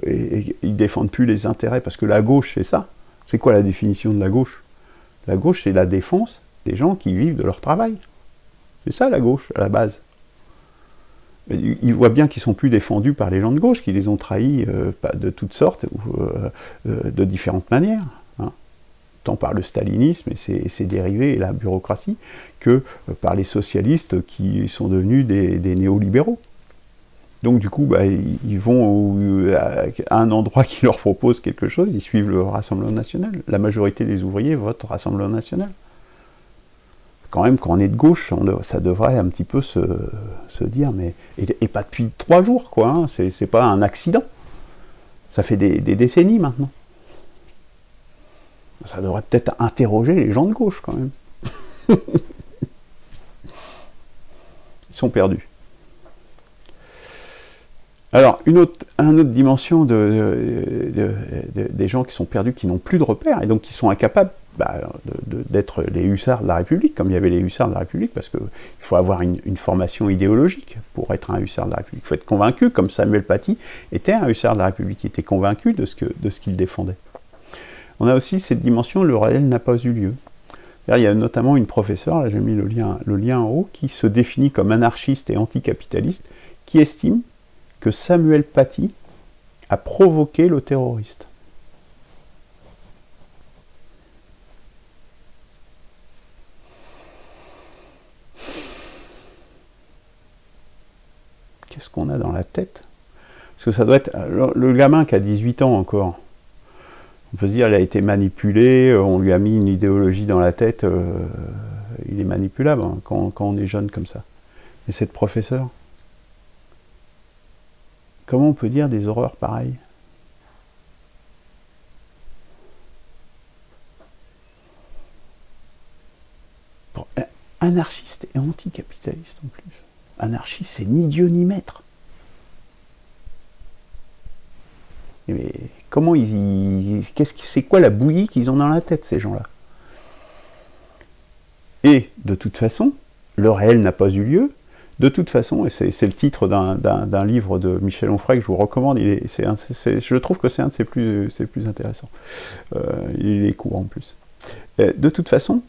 ne défendent plus les intérêts, parce que la gauche, c'est ça. C'est quoi la définition de la gauche? La gauche, c'est la défense des gens qui vivent de leur travail. C'est ça la gauche, à la base. Ils voient bien qu'ils ne sont plus défendus par les gens de gauche, qui les ont trahis de toutes sortes, de différentes manières. Hein. Tant par le stalinisme et ses dérivés et la bureaucratie, que par les socialistes qui sont devenus des néolibéraux. Donc du coup, bah, ils vont à un endroit qui leur propose quelque chose, ils suivent le Rassemblement national. La majorité des ouvriers votent au Rassemblement national. Quand même, quand on est de gauche, ça devrait un petit peu se dire, mais et pas depuis 3 jours, quoi. Hein, c'est pas un accident. Ça fait des décennies maintenant. Ça devrait peut-être interroger les gens de gauche, quand même. Ils sont perdus. Alors, une autre dimension des gens qui sont perdus, qui n'ont plus de repères, et donc qui sont incapables d'être les hussards de la République, comme il y avait les hussards de la République, parce qu'il faut avoir une formation idéologique pour être un hussard de la République. Il faut être convaincu, comme Samuel Paty était un hussard de la République, il était convaincu de ce qu'il défendait. On a aussi cette dimension, le réel n'a pas eu lieu. Il y a notamment une professeure, là j'ai mis le lien en haut, qui se définit comme anarchiste et anticapitaliste, qui estime que Samuel Paty a provoqué le terroriste. Qu'est-ce qu'on a dans la tête? Parce que ça doit être... Le gamin qui a 18 ans encore, on peut se dire, il a été manipulé, on lui a mis une idéologie dans la tête, il est manipulable hein, quand on est jeune comme ça. Et cette professeure, comment on peut dire des horreurs pareilles? Anarchiste et anticapitaliste en plus. Anarchiste, c'est ni Dieu ni maître. Mais comment c'est quoi la bouillie qu'ils ont dans la tête, ces gens-là? Et, de toute façon, le réel n'a pas eu lieu. De toute façon, et c'est le titre d'un livre de Michel Onfray que je vous recommande, je trouve que c'est un de ses plus intéressants. Il est court en plus. De toute façon,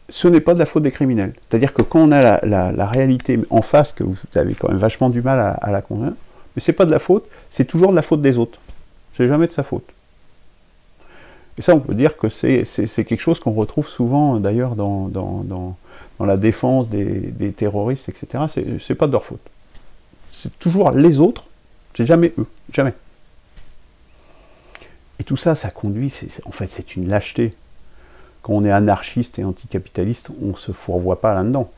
ce n'est pas de la faute des criminels. C'est-à-dire que quand on a la réalité en face, que vous avez quand même vachement du mal à la convaincre, mais c'est pas de la faute, c'est toujours de la faute des autres. C'est jamais de sa faute. Et ça, on peut dire que c'est quelque chose qu'on retrouve souvent, d'ailleurs, dans la défense des terroristes, etc. C'est pas de leur faute. C'est toujours les autres, c'est jamais eux. Jamais. Et tout ça, ça conduit, en fait, c'est une lâcheté. Quand on est anarchiste et anticapitaliste, on ne se fourvoie pas là-dedans.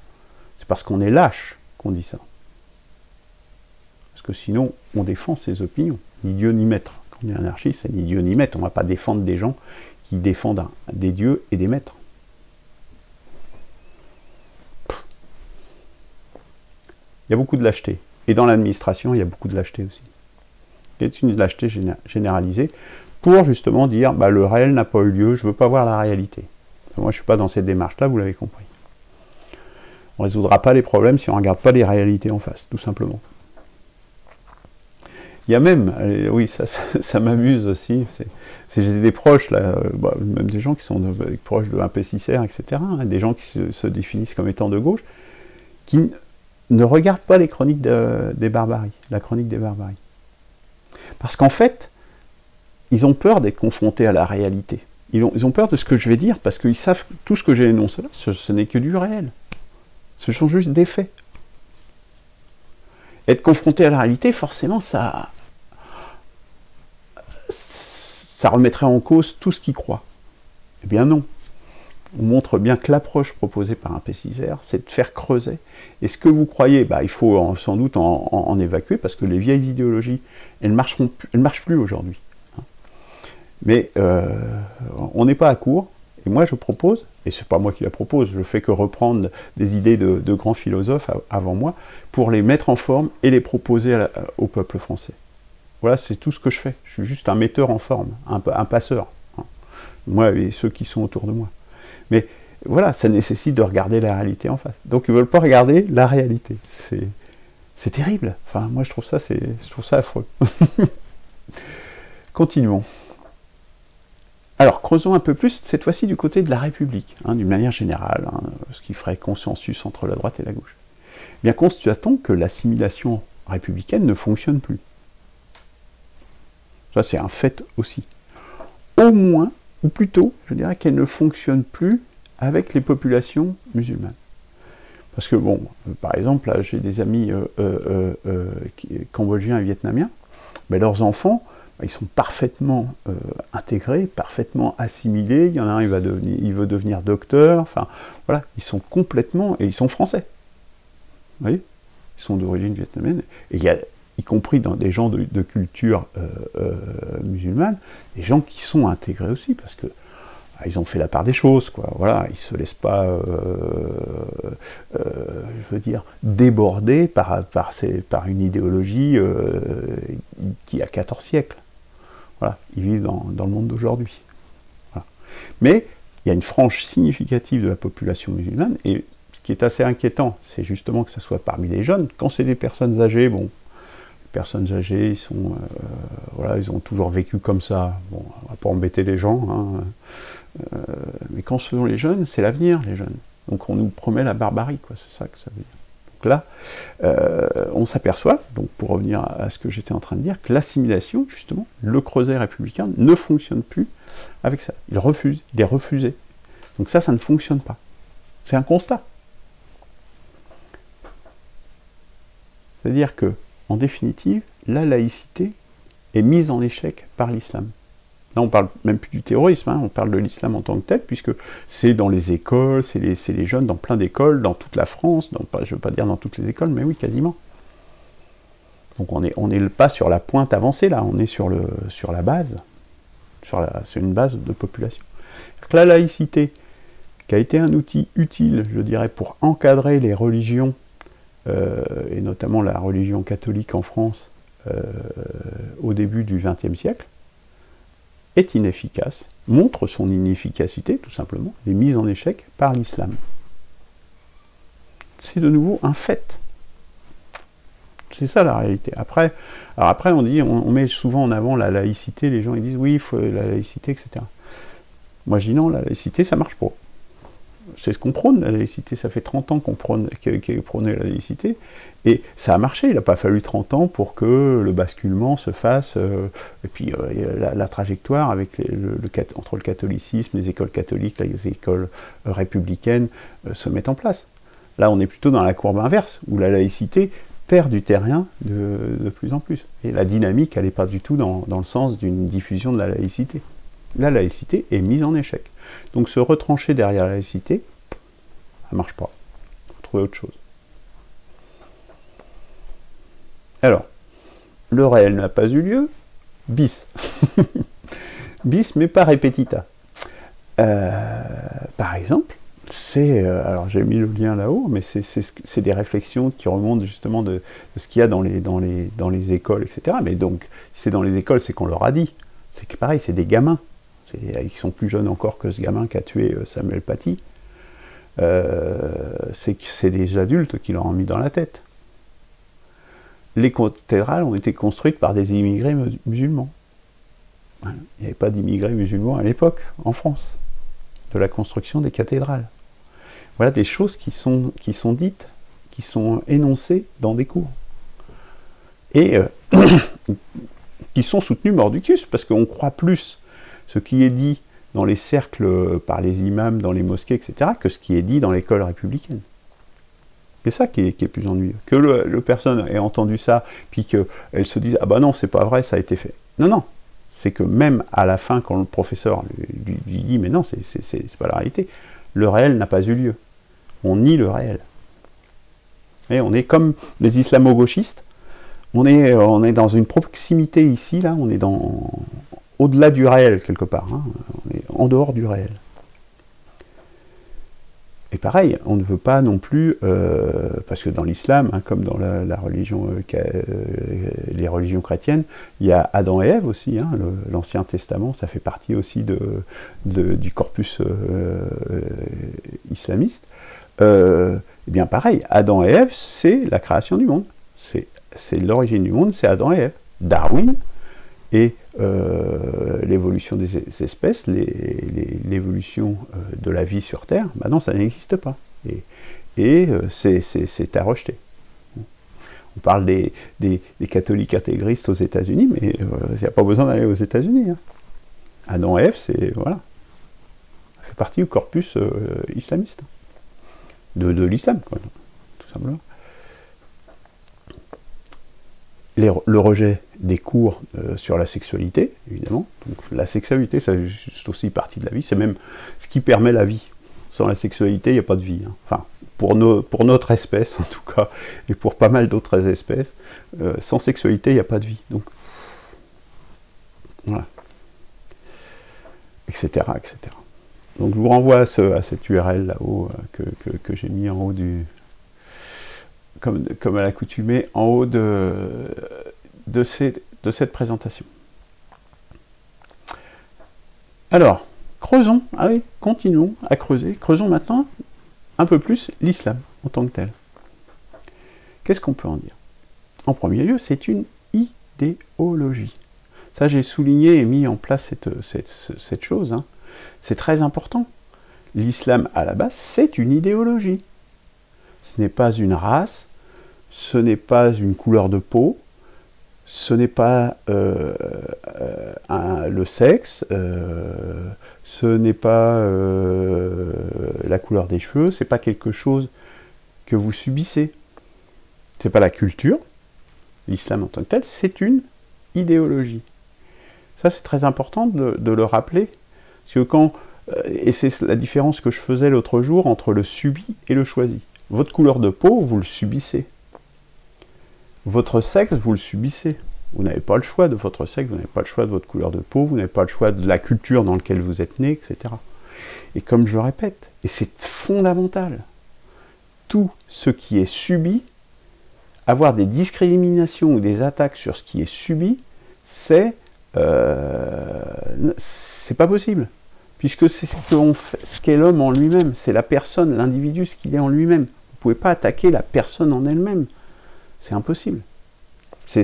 C'est parce qu'on est lâche qu'on dit ça. Parce que sinon, on défend ses opinions. Ni Dieu ni maître. Quand on est anarchiste, c'est ni Dieu ni maître. On ne va pas défendre des gens qui défendent des dieux et des maîtres. Il y a beaucoup de lâcheté. Et dans l'administration, il y a beaucoup de lâcheté aussi. C'est une lâcheté généralisée pour justement dire bah, le réel n'a pas eu lieu, je ne veux pas voir la réalité. Moi, je ne suis pas dans cette démarche-là, vous l'avez compris. On ne résoudra pas les problèmes si on ne regarde pas les réalités en face, tout simplement. Il y a même, oui, ça m'amuse aussi, j'ai des proches, là, même des gens qui sont proches de un PCR, etc., hein, des gens qui se définissent comme étant de gauche, qui ne regardent pas les chroniques des barbaries, la chronique des barbaries. Parce qu'en fait, ils ont peur d'être confrontés à la réalité. Ils ont peur de ce que je vais dire, parce qu'ils savent que tout ce que j'ai énoncé là, ce n'est que du réel. Ce sont juste des faits. Être confronté à la réalité, forcément, ça remettrait en cause tout ce qu'ils croient. Eh bien non. On montre bien que l'approche proposée par un P6R, c'est de faire creuser. Et ce que vous croyez, il faut sans doute en évacuer, parce que les vieilles idéologies, elles ne marchent plus aujourd'hui. Mais on n'est pas à court, et moi je propose, et c'est pas moi qui la propose, je fais que reprendre des idées de grands philosophes avant moi, pour les mettre en forme et les proposer au peuple français. Voilà, c'est tout ce que je fais. Je suis juste un metteur en forme, un passeur. Moi et ceux qui sont autour de moi. Mais voilà, ça nécessite de regarder la réalité en face. Donc ils ne veulent pas regarder la réalité. C'est terrible. Enfin, moi je trouve ça affreux. Continuons. Alors, creusons un peu plus, cette fois-ci du côté de la République, d'une manière générale, ce qui ferait consensus entre la droite et la gauche. Eh bien, constatons que l'assimilation républicaine ne fonctionne plus. Ça, c'est un fait aussi. Au moins, ou plutôt, je dirais qu'elle ne fonctionne plus avec les populations musulmanes. Parce que, bon, par exemple, là, j'ai des amis cambodgiens et vietnamiens, mais leurs enfants, ils sont parfaitement intégrés, parfaitement assimilés. Il y en a un, il veut devenir docteur. Enfin, voilà, ils sont complètement... Et ils sont français. Vous voyez, ils sont d'origine vietnamienne. Et il y a, y compris dans des gens de culture musulmane, des gens qui sont intégrés aussi, parce que ils ont fait la part des choses, quoi. Voilà, ils ne se laissent pas, je veux dire, déborder par une idéologie qui a 14 siècles. Voilà, ils vivent dans le monde d'aujourd'hui. Voilà. Mais il y a une frange significative de la population musulmane, et ce qui est assez inquiétant, c'est justement que ça soit parmi les jeunes. Quand c'est des personnes âgées, bon, les personnes âgées, ils sont, voilà, ils ont toujours vécu comme ça. Bon, on va pas embêter les gens, hein. Mais quand ce sont les jeunes, c'est l'avenir, les jeunes. Donc on nous promet la barbarie, quoi. C'est ça que ça veut dire. Donc là, on s'aperçoit, donc pour revenir à ce que j'étais en train de dire, que l'assimilation, justement, le creuset républicain, ne fonctionne plus avec ça. Il refuse, il est refusé. Donc ça ne fonctionne pas. C'est un constat. C'est-à-dire que, en définitive, la laïcité est mise en échec par l'islam. Là, on ne parle même plus du terrorisme, hein, on parle de l'islam en tant que tel, puisque c'est dans les écoles, c'est les jeunes dans plein d'écoles, dans toute la France, je ne veux pas dire dans toutes les écoles, mais oui, quasiment. Donc on est pas sur la pointe avancée, là, on est sur la base, sur une base de population. La laïcité, qui a été un outil utile, je dirais, pour encadrer les religions, et notamment la religion catholique en France, au début du XXe siècle, est inefficace, montre son inefficacité, tout simplement, est mise en échec par l'islam. C'est de nouveau un fait. C'est ça la réalité. Après, on met souvent en avant la laïcité, les gens ils disent oui, il faut la laïcité, etc. Moi je dis non, la laïcité ça marche pas. C'est ce qu'on prône, la laïcité, ça fait 30 ans qu'on prônait la laïcité, et ça a marché, il n'a pas fallu 30 ans pour que le basculement se fasse, et puis la trajectoire avec entre le catholicisme, les écoles catholiques, les écoles républicaines se mettent en place. Là, on est plutôt dans la courbe inverse, où la laïcité perd du terrain de plus en plus. Et la dynamique, elle n'est pas du tout dans le sens d'une diffusion de la laïcité. La laïcité est mise en échec. Donc se retrancher derrière la laïcité, ça ne marche pas. Il faut trouver autre chose. Alors, le réel n'a pas eu lieu, bis. Bis, mais pas repetita. Par exemple, alors j'ai mis le lien là-haut, mais c'est des réflexions qui remontent justement de ce qu'il y a dans les écoles, etc. Mais donc, si c'est dans les écoles, c'est qu'on leur a dit. C'est que pareil, c'est des gamins. Qui sont plus jeunes encore que ce gamin qui a tué Samuel Paty. C'est des adultes qui leur ont mis dans la tête. Les cathédrales ont été construites par des immigrés musulmans. Il n'y avait pas d'immigrés musulmans à l'époque, en France, de la construction des cathédrales. Voilà des choses qui sont dites, qui sont énoncées dans des cours. Et qui sont soutenus mordicus, parce qu'on croit plus ce qui est dit dans les cercles par les imams, dans les mosquées, etc., que ce qui est dit dans l'école républicaine. C'est ça qui est plus ennuyeux. Que le personne ait entendu ça, puis qu'elle se dise « Ah bah non, c'est pas vrai, ça a été fait ». Non, non. C'est que même à la fin, quand le professeur lui dit « Mais non, c'est pas la réalité », le réel n'a pas eu lieu. On nie le réel. Et on est comme les islamo-gauchistes. On est dans une proximité ici, là, on est au-delà du réel, quelque part. Hein. On est en dehors du réel. Et pareil, on ne veut pas non plus, parce que dans l'islam, hein, comme dans la religion, les religions chrétiennes, il y a Adam et Ève aussi, hein, l'Ancien Testament, ça fait partie aussi du corpus islamiste. Eh bien pareil, Adam et Ève, c'est la création du monde. C'est l'origine du monde, c'est Adam et Ève. Darwin et l'évolution des espèces, l'évolution de la vie sur Terre, ben non, ça n'existe pas. Et c'est à rejeter. On parle des catholiques intégristes aux États-Unis, mais il n'y a pas besoin d'aller aux États-Unis. Hein. Adam et Ève, voilà, ça fait partie du corpus islamiste. De l'islam, quoi, tout simplement. Le rejet des cours sur la sexualité, évidemment. Donc, la sexualité, c'est juste aussi partie de la vie. C'est même ce qui permet la vie. Sans la sexualité, il n'y a pas de vie. Hein. Enfin, pour notre espèce, en tout cas, et pour pas mal d'autres espèces, sans sexualité, il n'y a pas de vie. Donc, voilà. Etc., etc. Donc, je vous renvoie à cette URL là-haut que j'ai mis en haut du... Comme à l'accoutumée, en haut de cette présentation. Alors, creusons, allez, continuons à creuser. Creusons maintenant un peu plus l'islam en tant que tel. Qu'est-ce qu'on peut en dire? En premier lieu, c'est une idéologie. Ça, j'ai souligné et mis en place cette chose. Hein. C'est très important. L'islam, à la base, c'est une idéologie. Ce n'est pas une race, ce n'est pas une couleur de peau, ce n'est pas le sexe, ce n'est pas la couleur des cheveux, c'est pas quelque chose que vous subissez. C'est pas la culture, l'islam en tant que tel, c'est une idéologie. Ça, c'est très important de le rappeler, parce que et c'est la différence que je faisais l'autre jour entre le subi et le choisi. Votre couleur de peau, vous le subissez. Votre sexe, vous le subissez. Vous n'avez pas le choix de votre sexe, vous n'avez pas le choix de votre couleur de peau, vous n'avez pas le choix de la culture dans laquelle vous êtes né, etc. Et comme je répète, et c'est fondamental, tout ce qui est subi, avoir des discriminations ou des attaques sur ce qui est subi, c'est pas possible. Puisque c'est ce qu'est l'homme en lui-même, c'est la personne, l'individu, ce qu'il est en lui-même. Vous ne pouvez pas attaquer la personne en elle-même. C'est impossible. C'est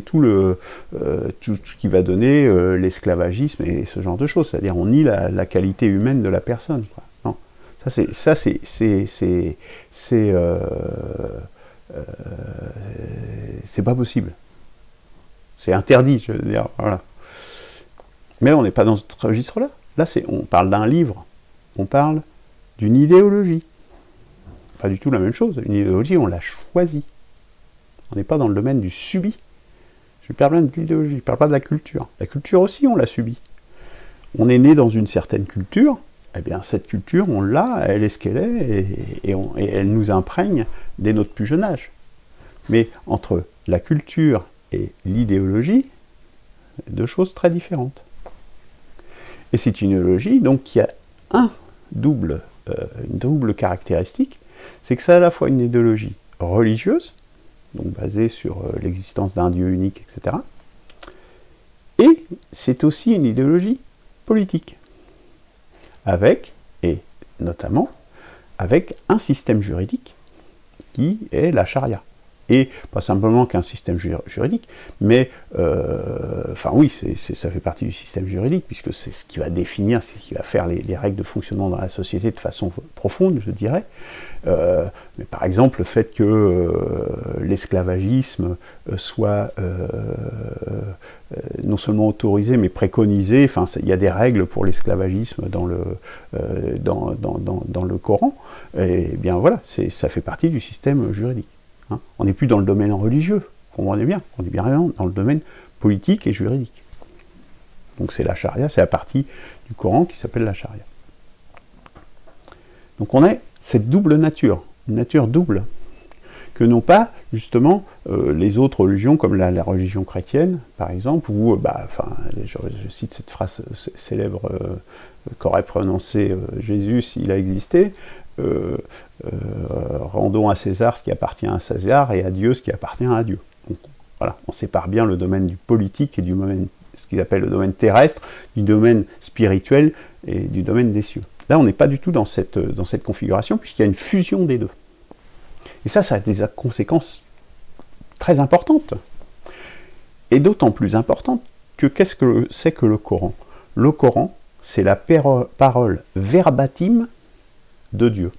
tout ce qui va donner l'esclavagisme et ce genre de choses. C'est-à-dire on nie la qualité humaine de la personne. Quoi. Non. C'est pas possible. C'est interdit, je veux dire. Voilà. Mais là, on n'est pas dans ce registre-là. Là, on parle d'un livre. On parle d'une idéologie. Pas du tout la même chose. Une idéologie, on l'a choisie. On n'est pas dans le domaine du subi. Je parle bien de l'idéologie, je ne parle pas de la culture. La culture aussi, on l'a subie. On est né dans une certaine culture. Eh bien, cette culture, on l'a, elle est ce qu'elle est, et elle nous imprègne dès notre plus jeune âge. Mais entre la culture et l'idéologie, deux choses très différentes. Et c'est une idéologie donc, qui a une double caractéristique, c'est que c'est à la fois une idéologie religieuse, donc basée sur l'existence d'un Dieu unique, etc. Et c'est aussi une idéologie politique, et notamment, avec un système juridique qui est la charia. et pas simplement qu'un système juridique, mais, enfin oui, ça fait partie du système juridique, puisque c'est ce qui va définir, c'est ce qui va faire les règles de fonctionnement dans la société de façon profonde, je dirais. Mais par exemple, le fait que l'esclavagisme soit non seulement autorisé, mais préconisé, enfin, il y a des règles pour l'esclavagisme dans le Coran, et bien voilà, ça fait partie du système juridique. Hein. On n'est plus dans le domaine religieux, comprenez bien, on est bien dans le domaine politique et juridique. Donc c'est la charia, c'est la partie du Coran qui s'appelle la charia. Donc on a cette double nature, une nature double, que n'ont pas justement les autres religions, comme la religion chrétienne, par exemple, où, je cite cette phrase célèbre qu'aurait prononcée Jésus s'il a existé, rendons à César ce qui appartient à César et à Dieu ce qui appartient à Dieu. Donc voilà, on sépare bien le domaine du politique et du domaine, ce qu'ils appellent le domaine terrestre, du domaine spirituel et du domaine des cieux. Là, on n'est pas du tout dans cette configuration, puisqu'il y a une fusion des deux. Et ça a des conséquences très importantes. Et d'autant plus importantes que qu'est-ce que c'est que le Coran? Le Coran, c'est la parole verbatim de Dieu.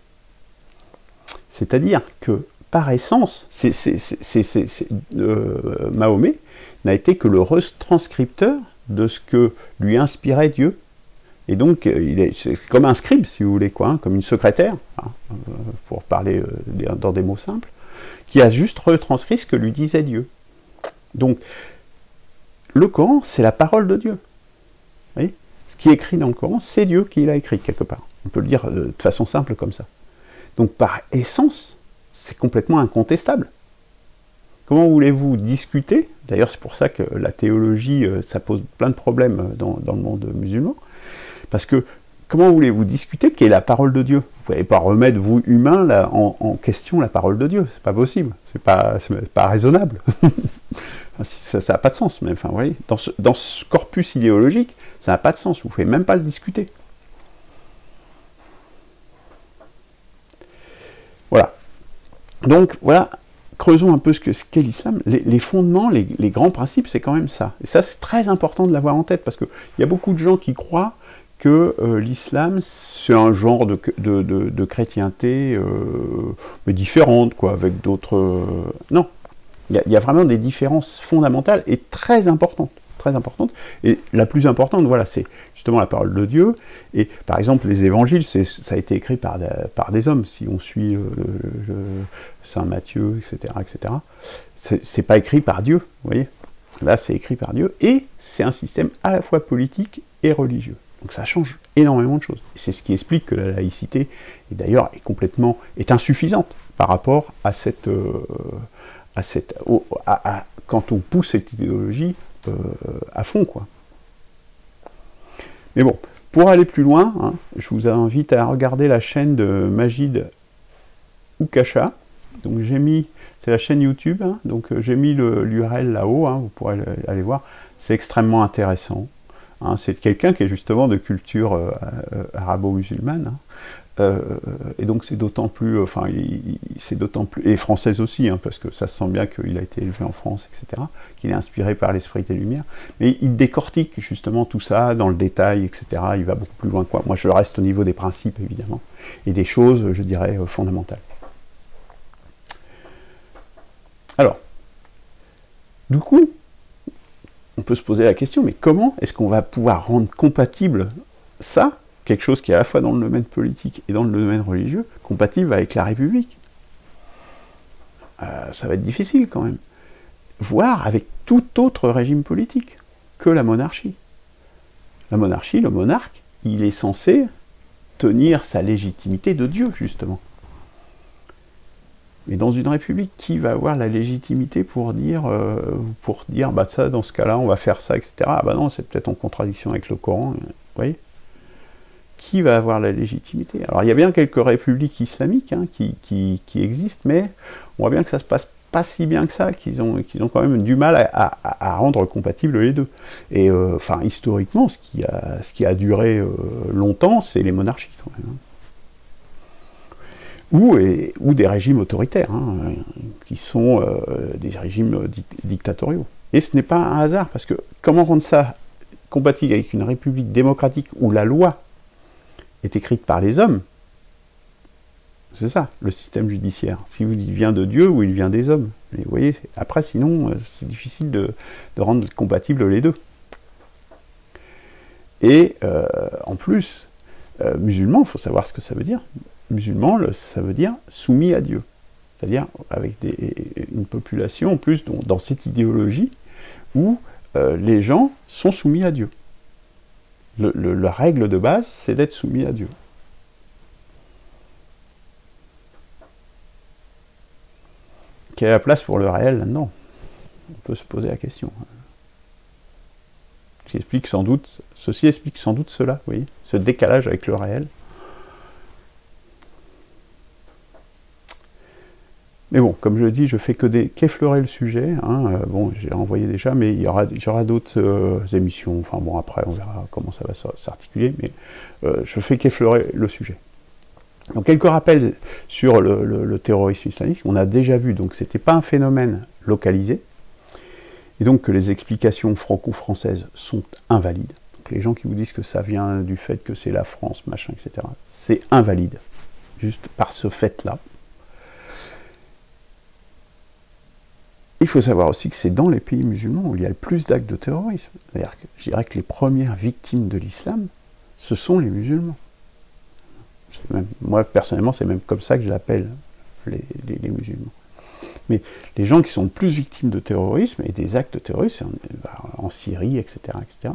C'est-à-dire que, par essence, Mahomet n'a été que le retranscripteur de ce que lui inspirait Dieu. Et donc, c'est comme un scribe, si vous voulez, quoi, hein, comme une secrétaire, hein, pour parler dans des mots simples, qui a juste retranscrit ce que lui disait Dieu. Donc, le Coran, c'est la parole de Dieu. Vous voyez, ce qui est écrit dans le Coran, c'est Dieu qui l'a écrit, quelque part. On peut le dire de façon simple comme ça. Donc, par essence, c'est complètement incontestable. Comment voulez-vous discuter? D'ailleurs, c'est pour ça que la théologie, ça pose plein de problèmes dans le monde musulman. Parce que, comment voulez-vous discuter qu'est la parole de Dieu? Vous ne pouvez pas remettre, vous, humains, là, en question la parole de Dieu. C'est pas possible. C'est pas raisonnable. Ça n'a pas de sens. Mais, enfin, vous voyez, dans ce corpus idéologique, ça n'a pas de sens. Vous ne pouvez même pas le discuter. Voilà. Donc, voilà. Creusons un peu ce qu'est l'islam. Les fondements, les grands principes, c'est quand même ça. Et ça, c'est très important de l'avoir en tête, parce qu'il y a beaucoup de gens qui croient que l'islam, c'est un genre de chrétienté mais différente, quoi, avec d'autres... non, il y a vraiment des différences fondamentales et très importantes. Et la plus importante, voilà, c'est justement la parole de Dieu. Et par exemple, les évangiles, ça a été écrit par des hommes. Si on suit Saint Matthieu, etc., c'est pas écrit par Dieu, vous voyez. Là, c'est écrit par Dieu, et c'est un système à la fois politique et religieux. Donc ça change énormément de choses. Et c'est ce qui explique que la laïcité, et d'ailleurs, est insuffisante par rapport à quand on pousse cette idéologie à fond, quoi. Mais bon, pour aller plus loin, hein, je vous invite à regarder la chaîne de Majid Oukasha. Donc c'est la chaîne YouTube, hein, donc j'ai mis l'URL là-haut, hein, vous pourrez aller voir. C'est extrêmement intéressant. Hein, c'est quelqu'un qui est justement de culture arabo-musulmane, hein. Et donc c'est d'autant plus, et française aussi, hein, parce que ça se sent bien qu'il a été élevé en France, etc., qu'il est inspiré par l'esprit des Lumières, mais il décortique justement tout ça dans le détail, etc., il va beaucoup plus loin que moi. Moi je reste au niveau des principes, évidemment, et des choses, je dirais, fondamentales. Alors, du coup, on peut se poser la question, mais comment est-ce qu'on va pouvoir rendre compatible ça, quelque chose qui est à la fois dans le domaine politique et dans le domaine religieux, compatible avec la République? Ça va être difficile quand même. Voire avec tout autre régime politique que la monarchie. La monarchie, le monarque, il est censé tenir sa légitimité de Dieu, justement. Mais dans une république, qui va avoir la légitimité pour dire bah ça, dans ce cas-là, on va faire ça, etc. Ah bah non, c'est peut-être en contradiction avec le Coran, vous voyez? Qui va avoir la légitimité? Alors il y a bien quelques républiques islamiques, hein, qui existent, mais on voit bien que ça se passe pas si bien que ça, qu'ils ont quand même du mal à rendre compatibles les deux. Et enfin, historiquement, ce qui a duré longtemps, c'est les monarchies quand même, hein. Ou des régimes autoritaires, hein, qui sont des régimes dictatoriaux. Et ce n'est pas un hasard, parce que comment rendre ça compatible avec une république démocratique où la loi est écrite par les hommes? C'est ça, le système judiciaire. Si il vient de Dieu ou il vient des hommes. Et vous voyez, après, sinon, c'est difficile de rendre compatibles les deux. Et en plus, musulman, il faut savoir ce que ça veut dire. Musulman, ça veut dire soumis à Dieu. C'est-à-dire avec une population, en plus, dans cette idéologie, où les gens sont soumis à Dieu. La règle de base, c'est d'être soumis à Dieu. Quelle est la place pour le réel là-dedans? On peut se poser la question. Ceci explique sans doute cela, vous voyez, ce décalage avec le réel. Mais bon, comme je le dis, je fais qu'effleurer le sujet. Hein. Bon, j'ai envoyé déjà, mais il y aura d'autres émissions. Enfin bon, après, on verra comment ça va s'articuler, mais je fais qu'effleurer le sujet. Donc, quelques rappels sur le terrorisme islamique. On a déjà vu, donc, c'était pas un phénomène localisé, et donc que les explications franco-françaises sont invalides. Donc, les gens qui vous disent que ça vient du fait que c'est la France, machin, etc., c'est invalide, juste par ce fait-là. Il faut savoir aussi que c'est dans les pays musulmans où il y a le plus d'actes de terrorisme. C'est-à-dire que je dirais que les premières victimes de l'islam, ce sont les musulmans. Moi, personnellement, c'est même comme ça que je l'appelle, les musulmans. Mais les gens qui sont le plus victimes de terrorisme et des actes de terrorisme, en Syrie, etc., etc.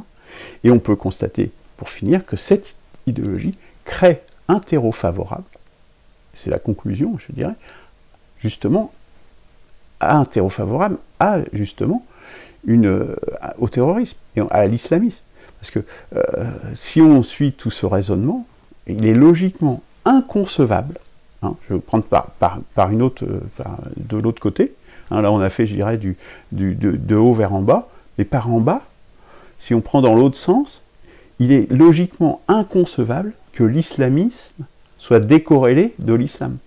Et on peut constater, pour finir, que cette idéologie crée un terreau favorable, c'est la conclusion, je dirais, justement, à un terreau favorable au terrorisme et à l'islamisme. Parce que si on suit tout ce raisonnement, il est logiquement inconcevable, hein, je vais prendre de l'autre côté, hein, là on a fait, je dirais, de haut vers en bas, mais par en bas, si on prend dans l'autre sens, il est logiquement inconcevable que l'islamisme soit décorrélé de l'islam.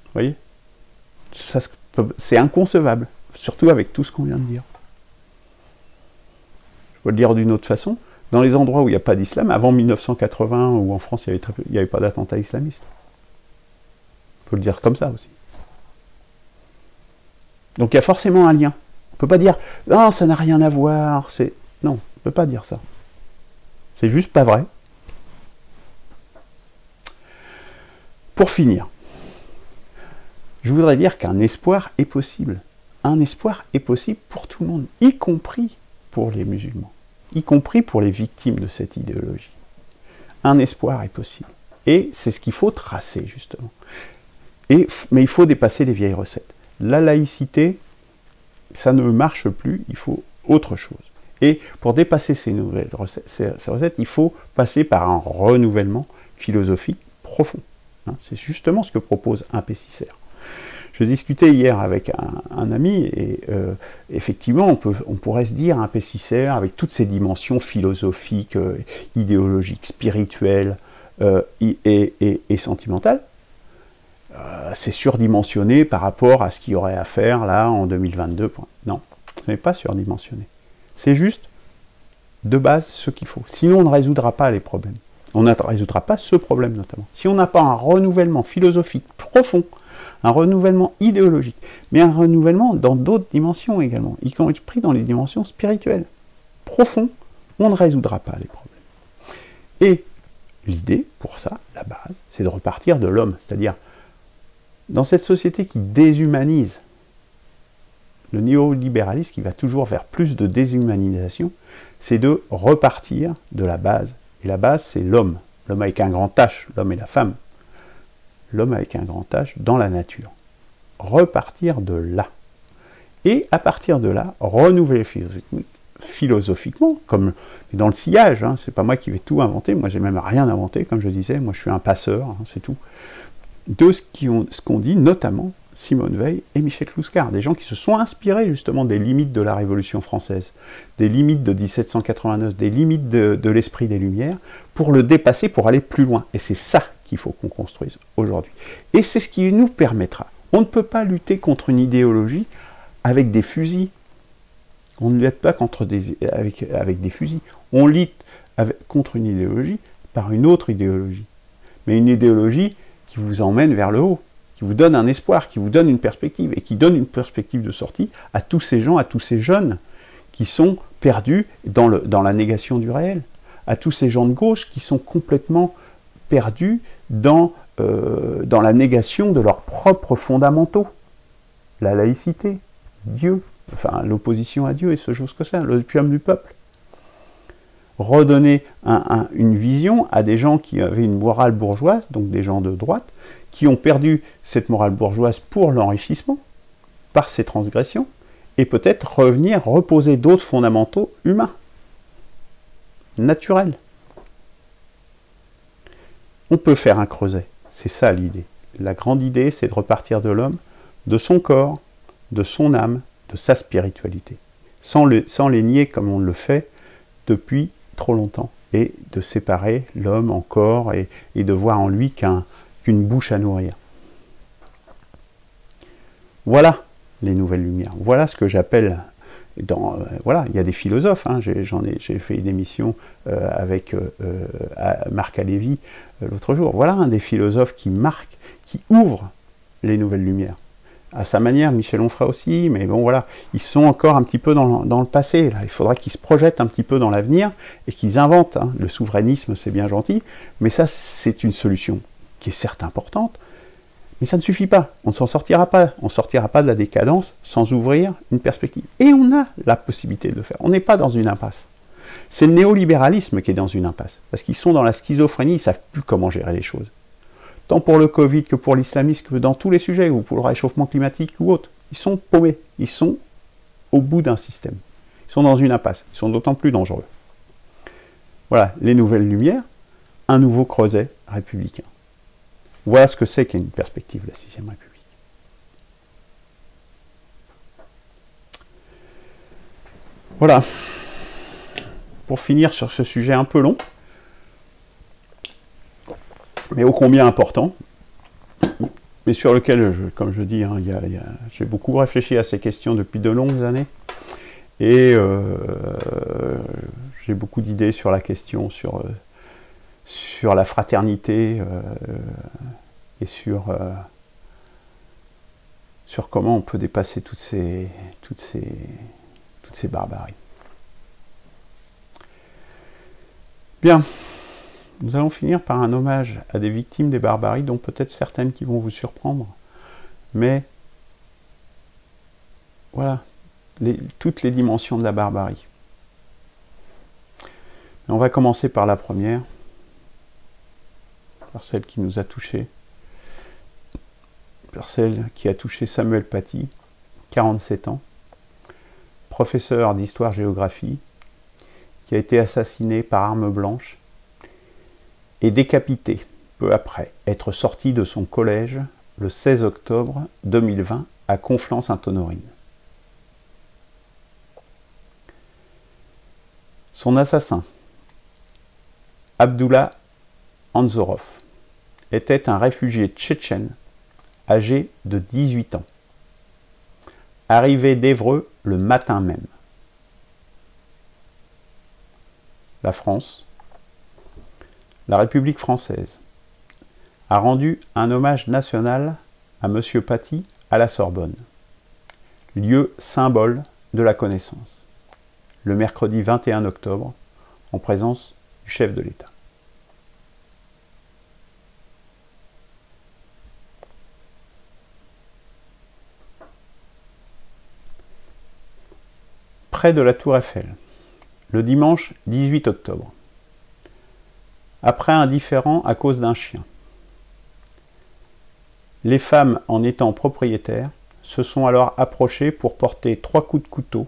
Vous voyez, c'est inconcevable, surtout avec tout ce qu'on vient de dire. Je peux le dire d'une autre façon. Dans les endroits où il n'y a pas d'islam, avant 1980, où en France il n'y avait pas d'attentats islamistes. Il faut le dire comme ça aussi. Donc il y a forcément un lien. On ne peut pas dire « Non, ça n'a rien à voir ». Non, on ne peut pas dire ça. C'est juste pas vrai. Pour finir, je voudrais dire qu'un espoir est possible. Un espoir est possible pour tout le monde, y compris pour les musulmans, y compris pour les victimes de cette idéologie. Un espoir est possible. Et c'est ce qu'il faut tracer, justement. Mais il faut dépasser les vieilles recettes. La laïcité, ça ne marche plus, il faut autre chose. Et pour dépasser ces recettes, il faut passer par un renouvellement philosophique profond. Hein, c'est justement ce que propose un P6R. Je discutais hier avec un ami, et effectivement, on pourrait se dire un P6R avec toutes ces dimensions philosophiques, idéologiques, spirituelles et sentimentales, c'est surdimensionné par rapport à ce qu'il y aurait à faire là en 2022. Non, ce n'est pas surdimensionné. C'est juste, de base, ce qu'il faut. Sinon, on ne résoudra pas les problèmes. On ne résoudra pas ce problème notamment. Si on n'a pas un renouvellement philosophique profond, un renouvellement idéologique, mais un renouvellement dans d'autres dimensions également, y compris dans les dimensions spirituelles, profondes, on ne résoudra pas les problèmes. Et l'idée, pour ça, la base, c'est de repartir de l'homme, c'est-à-dire, dans cette société qui déshumanise, le néolibéralisme qui va toujours vers plus de déshumanisation, c'est de repartir de la base. Et la base, c'est l'homme. L'homme avec un grand H, l'homme et la femme. L'homme avec un grand H dans la nature. Repartir de là. Et à partir de là, renouveler philosophiquement, comme dans le sillage, hein, c'est pas moi qui vais tout inventer, moi j'ai même rien inventé, comme je disais, moi je suis un passeur, hein, c'est tout. De ce qu'on dit, notamment, Simone Veil et Michel Clouscar, des gens qui se sont inspirés justement des limites de la Révolution française, des limites de 1789, des limites de l'esprit des Lumières, pour le dépasser, pour aller plus loin. Et c'est ça qu'il faut qu'on construise aujourd'hui. Et c'est ce qui nous permettra. On ne peut pas lutter contre une idéologie avec des fusils. On ne lutte pas avec des fusils. On lutte contre une idéologie par une autre idéologie. Mais une idéologie qui vous emmène vers le haut, qui vous donne un espoir, qui vous donne une perspective, et qui donne une perspective de sortie à tous ces gens, à tous ces jeunes qui sont perdus dans la négation du réel, à tous ces gens de gauche qui sont complètement perdus dans la négation de leurs propres fondamentaux, la laïcité, Dieu, enfin l'opposition à Dieu et ce chose que c'est, l'opium du peuple. Redonner une vision à des gens qui avaient une morale bourgeoise, donc des gens de droite, qui ont perdu cette morale bourgeoise pour l'enrichissement, par ces transgressions, et peut-être revenir reposer d'autres fondamentaux humains, naturels. On peut faire un creuset, c'est ça l'idée. La grande idée, c'est de repartir de l'homme, de son corps, de son âme, de sa spiritualité, sans les nier comme on le fait depuis trop longtemps, et de séparer l'homme en corps et de voir en lui qu'une bouche à nourrir. Voilà les nouvelles lumières. Voilà ce que j'appelle voilà, il y a des philosophes, hein, j'ai fait une émission avec Marc Alévi l'autre jour. Voilà un des philosophes qui marque, qui ouvre les nouvelles lumières. À sa manière, Michel Onfray aussi, mais bon voilà, ils sont encore un petit peu dans le passé. Là. Il faudra qu'ils se projettent un petit peu dans l'avenir et qu'ils inventent. Hein. Le souverainisme, c'est bien gentil, mais ça, c'est une solution qui est certes importante, mais ça ne suffit pas. On ne s'en sortira pas. On ne sortira pas de la décadence sans ouvrir une perspective. Et on a la possibilité de le faire. On n'est pas dans une impasse. C'est le néolibéralisme qui est dans une impasse, parce qu'ils sont dans la schizophrénie, ils ne savent plus comment gérer les choses. Tant pour le Covid que pour l'islamisme, que dans tous les sujets, ou pour le réchauffement climatique ou autre. Ils sont paumés, ils sont au bout d'un système. Ils sont dans une impasse, ils sont d'autant plus dangereux. Voilà, les nouvelles lumières, un nouveau creuset républicain. Voilà ce que c'est qu'une perspective de la 6e République. Voilà. Pour finir sur ce sujet un peu long, mais ô combien important, mais sur lequel, comme je dis, hein, j'ai beaucoup réfléchi à ces questions depuis de longues années, et j'ai beaucoup d'idées sur la question, sur la fraternité, et sur comment on peut dépasser toutes ces barbaries. Bien. Nous allons finir par un hommage à des victimes des barbaries, dont peut-être certaines qui vont vous surprendre, mais voilà, toutes les dimensions de la barbarie. Et on va commencer par la première, par celle qui nous a touchés, par celle qui a touché Samuel Paty, 47 ans, professeur d'histoire-géographie, qui a été assassiné par arme blanche, et décapité peu après être sorti de son collège le 16 octobre 2020 à Conflans-Sainte-Honorine. Son assassin, Abdullah Anzorov, était un réfugié tchétchène âgé de 18 ans, arrivé d'Évreux le matin même. La France, la République française, a rendu un hommage national à M. Paty à la Sorbonne, lieu symbole de la connaissance, le mercredi 21 octobre, en présence du chef de l'État. Près de la Tour Eiffel, le dimanche 18 octobre. Après un différend à cause d'un chien. Les femmes, en étant propriétaires, se sont alors approchées pour porter 3 coups de couteau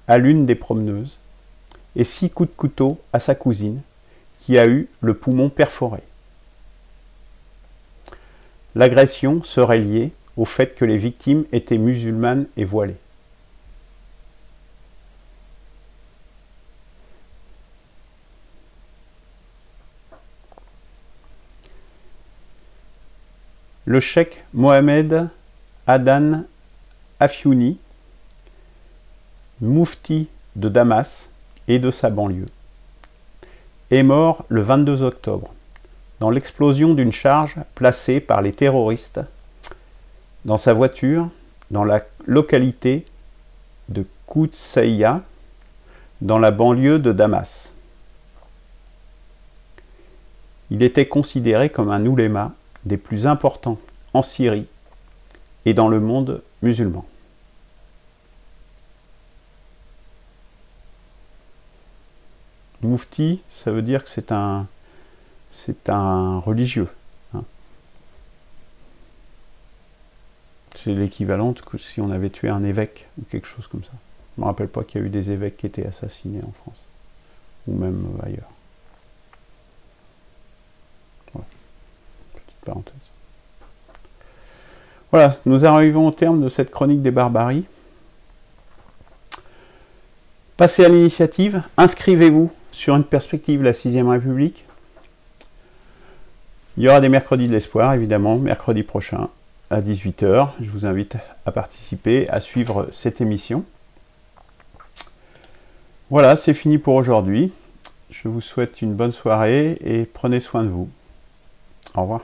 à l'une des promeneuses et 6 coups de couteau à sa cousine, qui a eu le poumon perforé. L'agression serait liée au fait que les victimes étaient musulmanes et voilées. Le cheikh Mohamed Adan Afiouni, moufti de Damas et de sa banlieue, est mort le 22 octobre dans l'explosion d'une charge placée par les terroristes dans sa voiture dans la localité de Koutsaïa, dans la banlieue de Damas. Il était considéré comme un ouléma des plus importants en Syrie et dans le monde musulman. Moufti, ça veut dire que c'est un religieux. Hein. C'est l'équivalent que si on avait tué un évêque ou quelque chose comme ça. Je ne me rappelle pas qu'il y a eu des évêques qui étaient assassinés en France, ou même ailleurs. Voilà. Petite parenthèse. Voilà, nous arrivons au terme de cette chronique des barbaries. Passez à l'initiative, inscrivez-vous sur une perspective de la 6ème République. Il y aura des mercredis de l'espoir, évidemment, mercredi prochain à 18 h. Je vous invite à participer, à suivre cette émission. Voilà, c'est fini pour aujourd'hui. Je vous souhaite une bonne soirée et prenez soin de vous. Au revoir.